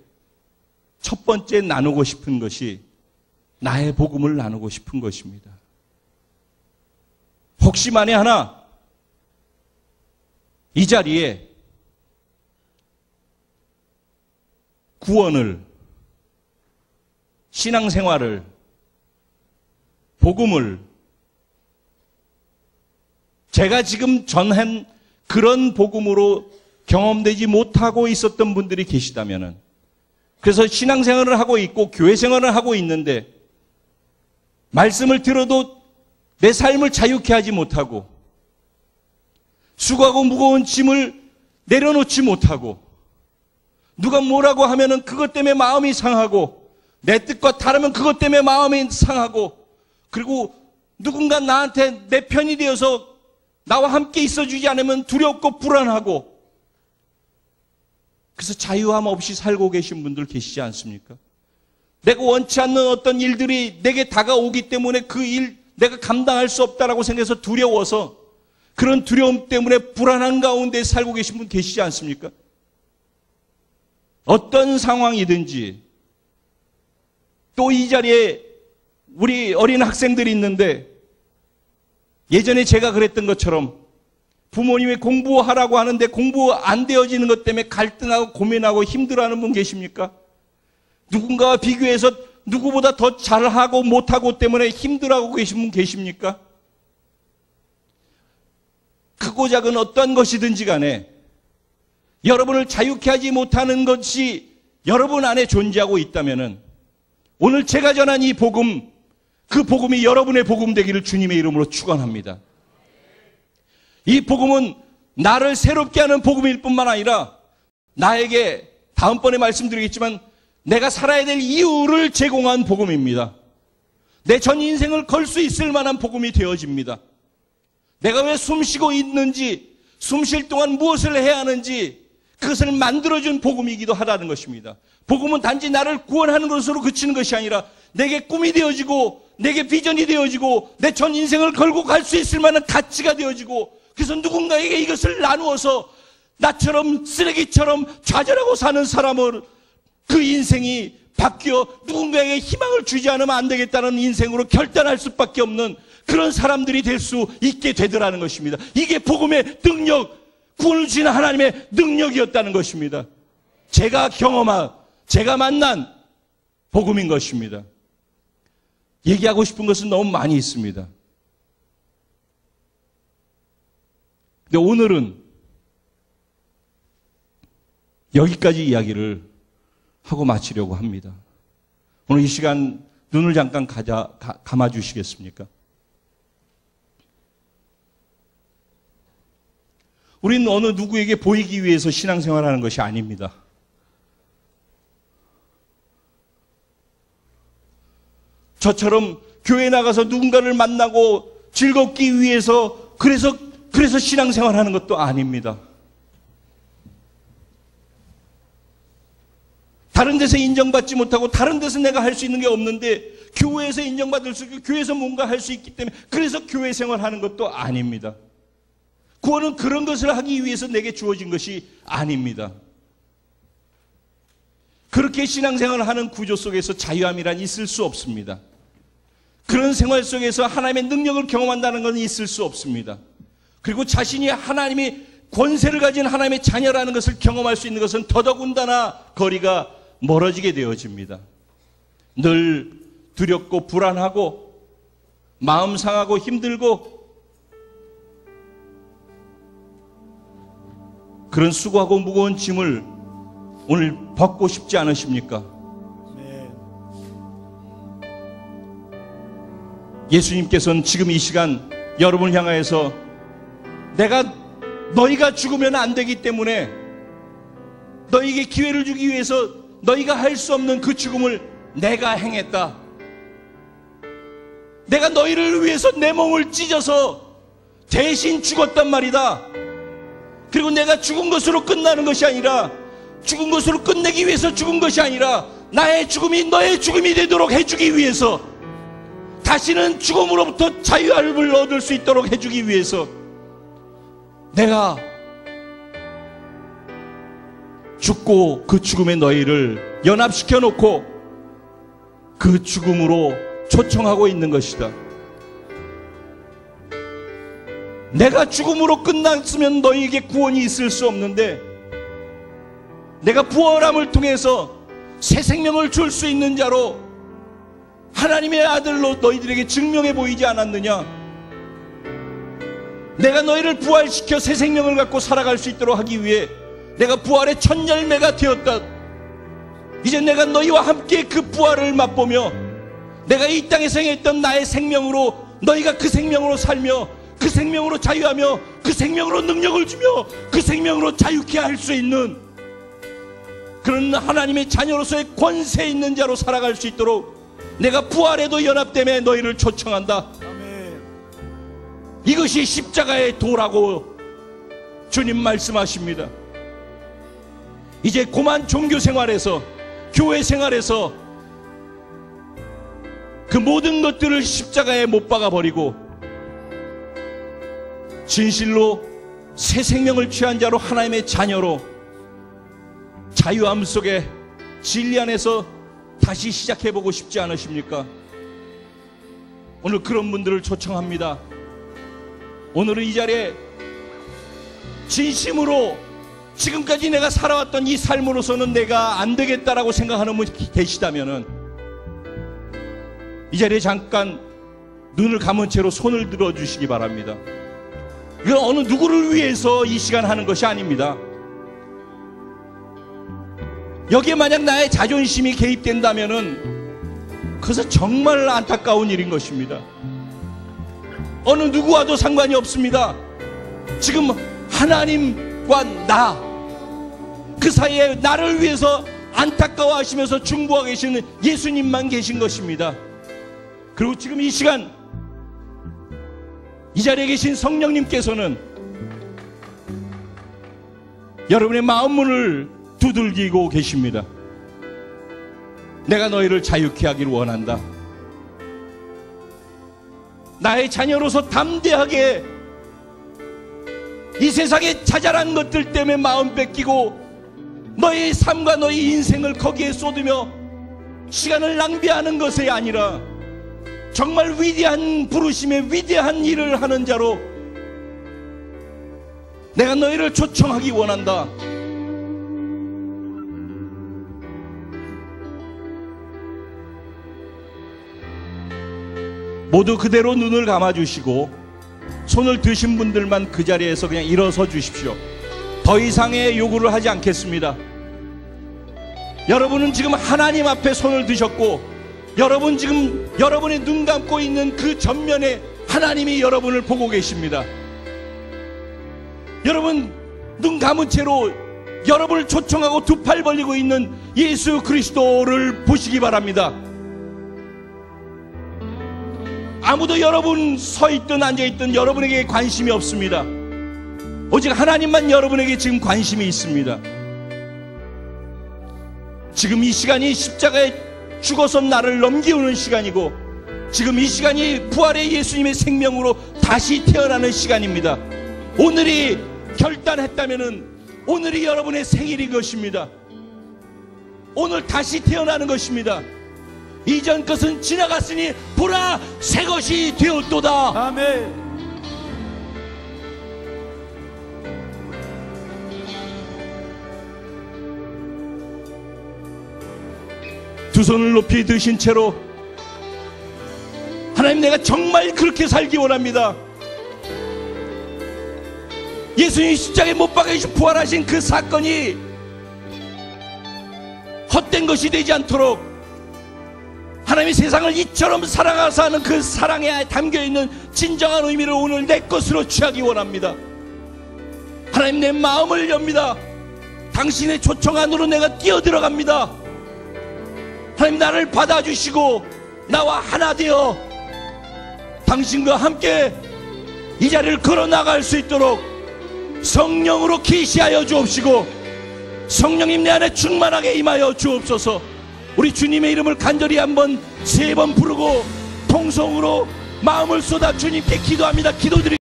첫 번째 나누고 싶은 것이 나의 복음을 나누고 싶은 것입니다. 혹시 만에 하나 이 자리에 구원을, 신앙생활을, 복음을 제가 지금 전한 그런 복음으로 경험되지 못하고 있었던 분들이 계시다면은, 그래서 신앙생활을 하고 있고 교회생활을 하고 있는데 말씀을 들어도 내 삶을 자유케 하지 못하고 수고하고 무거운 짐을 내려놓지 못하고 누가 뭐라고 하면은 그것 때문에 마음이 상하고 내 뜻과 다르면 그것 때문에 마음이 상하고 그리고 누군가 나한테 내 편이 되어서 나와 함께 있어주지 않으면 두렵고 불안하고 그래서 자유함 없이 살고 계신 분들 계시지 않습니까? 내가 원치 않는 어떤 일들이 내게 다가오기 때문에 그 일 내가 감당할 수 없다라고 생각해서 두려워서 그런 두려움 때문에 불안한 가운데 살고 계신 분 계시지 않습니까? 어떤 상황이든지 또 이 자리에 우리 어린 학생들이 있는데 예전에 제가 그랬던 것처럼 부모님이 공부하라고 하는데 공부 안 되어지는 것 때문에 갈등하고 고민하고 힘들어하는 분 계십니까? 누군가와 비교해서 누구보다 더 잘하고 못하고 때문에 힘들어하고 계신 분 계십니까? 크고 작은 어떠한 것이든지 간에 여러분을 자유케 하지 못하는 것이 여러분 안에 존재하고 있다면은 오늘 제가 전한 이 복음, 그 복음이 여러분의 복음 되기를 주님의 이름으로 축원합니다. 이 복음은 나를 새롭게 하는 복음일 뿐만 아니라 나에게 다음번에 말씀드리겠지만 내가 살아야 될 이유를 제공한 복음입니다. 내 전 인생을 걸 수 있을 만한 복음이 되어집니다. 내가 왜 숨쉬고 있는지, 숨 쉴 동안 무엇을 해야 하는지 그것을 만들어준 복음이기도 하다는 것입니다. 복음은 단지 나를 구원하는 것으로 그치는 것이 아니라 내게 꿈이 되어지고 내게 비전이 되어지고 내 전 인생을 걸고 갈 수 있을 만한 가치가 되어지고, 그래서 누군가에게 이것을 나누어서 나처럼 쓰레기처럼 좌절하고 사는 사람을 그 인생이 바뀌어 누군가에게 희망을 주지 않으면 안 되겠다는 인생으로 결단할 수밖에 없는 그런 사람들이 될 수 있게 되더라는 것입니다. 이게 복음의 능력, 구원을 주시는 하나님의 능력이었다는 것입니다. 제가 경험한, 제가 만난 복음인 것입니다. 얘기하고 싶은 것은 너무 많이 있습니다. 근데 오늘은 여기까지 이야기를 하고 마치려고 합니다. 오늘 이 시간 눈을 잠깐 감아주시겠습니까? 우리는 어느 누구에게 보이기 위해서 신앙생활하는 것이 아닙니다. 저처럼 교회 나가서 누군가를 만나고 즐겁기 위해서 그래서 신앙생활하는 것도 아닙니다. 다른 데서 인정받지 못하고 다른 데서 내가 할 수 있는 게 없는데 교회에서 인정받을 수 있고 교회에서 뭔가 할 수 있기 때문에 그래서 교회 생활하는 것도 아닙니다. 구원은 그런 것을 하기 위해서 내게 주어진 것이 아닙니다. 그렇게 신앙생활을 하는 구조 속에서 자유함이란 있을 수 없습니다. 그런 생활 속에서 하나님의 능력을 경험한다는 것은 있을 수 없습니다. 그리고 자신이 하나님이 권세를 가진 하나님의 자녀라는 것을 경험할 수 있는 것은 더더군다나 거리가 멀어지게 되어집니다. 늘 두렵고 불안하고 마음 상하고 힘들고 그런 수고하고 무거운 짐을 오늘 벗고 싶지 않으십니까? 네. 예수님께서는 지금 이 시간 여러분을 향하여서 너희가 죽으면 안 되기 때문에 너희에게 기회를 주기 위해서 너희가 할 수 없는 그 죽음을 내가 행했다. 내가 너희를 위해서 내 몸을 찢어서 대신 죽었단 말이다. 그리고 내가 죽은 것으로 끝나는 것이 아니라, 죽은 것으로 끝내기 위해서 죽은 것이 아니라 나의 죽음이 너의 죽음이 되도록 해주기 위해서, 다시는 죽음으로부터 자유함을 얻을 수 있도록 해주기 위해서 내가 죽고 그 죽음에 너희를 연합시켜 놓고 그 죽음으로 초청하고 있는 것이다. 내가 죽음으로 끝났으면 너희에게 구원이 있을 수 없는데 내가 부활함을 통해서 새 생명을 줄 수 있는 자로 하나님의 아들로 너희들에게 증명해 보이지 않았느냐? 내가 너희를 부활시켜 새 생명을 갖고 살아갈 수 있도록 하기 위해 내가 부활의 첫 열매가 되었다. 이제 내가 너희와 함께 그 부활을 맛보며 내가 이 땅에서 행했던 나의 생명으로 너희가 그 생명으로 살며 그 생명으로 자유하며 그 생명으로 능력을 주며 그 생명으로 자유케 할 수 있는 그런 하나님의 자녀로서의 권세 있는 자로 살아갈 수 있도록 내가 부활에도 연합됨에 너희를 초청한다. 아멘. 이것이 십자가의 도라고 주님 말씀하십니다. 이제 고만 종교 생활에서, 교회 생활에서 그 모든 것들을 십자가에 못 박아 버리고 진실로 새 생명을 취한 자로 하나님의 자녀로 자유함 속에 진리 안에서 다시 시작해보고 싶지 않으십니까? 오늘 그런 분들을 초청합니다. 오늘은 이 자리에 진심으로 지금까지 내가 살아왔던 이 삶으로서는 내가 안 되겠다라고 생각하는 분이 계시다면은 이 자리에 잠깐 눈을 감은 채로 손을 들어주시기 바랍니다. 이건 어느 누구를 위해서 이 시간 하는 것이 아닙니다. 여기에 만약 나의 자존심이 개입된다면은 그것은 정말 안타까운 일인 것입니다. 어느 누구와도 상관이 없습니다. 지금 하나님과 나, 그 사이에 나를 위해서 안타까워하시면서 중보하고 계시는 예수님만 계신 것입니다. 그리고 지금 이 시간 이 자리에 계신 성령님께서는 여러분의 마음 문을 두들기고 계십니다. 내가 너희를 자유케 하기를 원한다. 나의 자녀로서 담대하게 이 세상의 자잘한 것들 때문에 마음 뺏기고 너의 삶과 너의 인생을 거기에 쏟으며 시간을 낭비하는 것이 아니라 정말 위대한 부르심의 위대한 일을 하는 자로 내가 너희를 초청하기 원한다. 모두 그대로 눈을 감아주시고 손을 드신 분들만 그 자리에서 그냥 일어서 주십시오. 더 이상의 요구를 하지 않겠습니다. 여러분은 지금 하나님 앞에 손을 드셨고, 여러분 지금 여러분의 눈 감고 있는 그 전면에 하나님이 여러분을 보고 계십니다. 여러분 눈 감은 채로 여러분을 초청하고 두 팔 벌리고 있는 예수 그리스도를 보시기 바랍니다. 아무도 여러분 서 있든 앉아 있든 여러분에게 관심이 없습니다. 오직 하나님만 여러분에게 지금 관심이 있습니다. 지금 이 시간이 십자가에 죽어서 나를 넘기우는 시간이고, 지금 이 시간이 부활의 예수님의 생명으로 다시 태어나는 시간입니다. 오늘이 결단했다면은 오늘이 여러분의 생일인 것입니다. 오늘 다시 태어나는 것입니다. 이전 것은 지나갔으니 보라 새 것이 되었도다.
아멘.
두 손을 높이 드신 채로 하나님, 내가 정말 그렇게 살기 원합니다. 예수님이 십자가에 못 박히시고 부활하신 그 사건이 헛된 것이 되지 않도록 하나님이 세상을 이처럼 사랑하사 하는 그 사랑에 담겨있는 진정한 의미를 오늘 내 것으로 취하기 원합니다. 하나님, 내 마음을 엽니다. 당신의 초청 안으로 내가 뛰어들어갑니다. 하나님, 나를 받아주시고 나와 하나 되어 당신과 함께 이 자리를 걸어나갈 수 있도록 성령으로 계시하여 주옵시고, 성령님 내 안에 충만하게 임하여 주옵소서. 우리 주님의 이름을 간절히 한번 3번 부르고 통성으로 마음을 쏟아 주님께 기도합니다. 기도드립니다.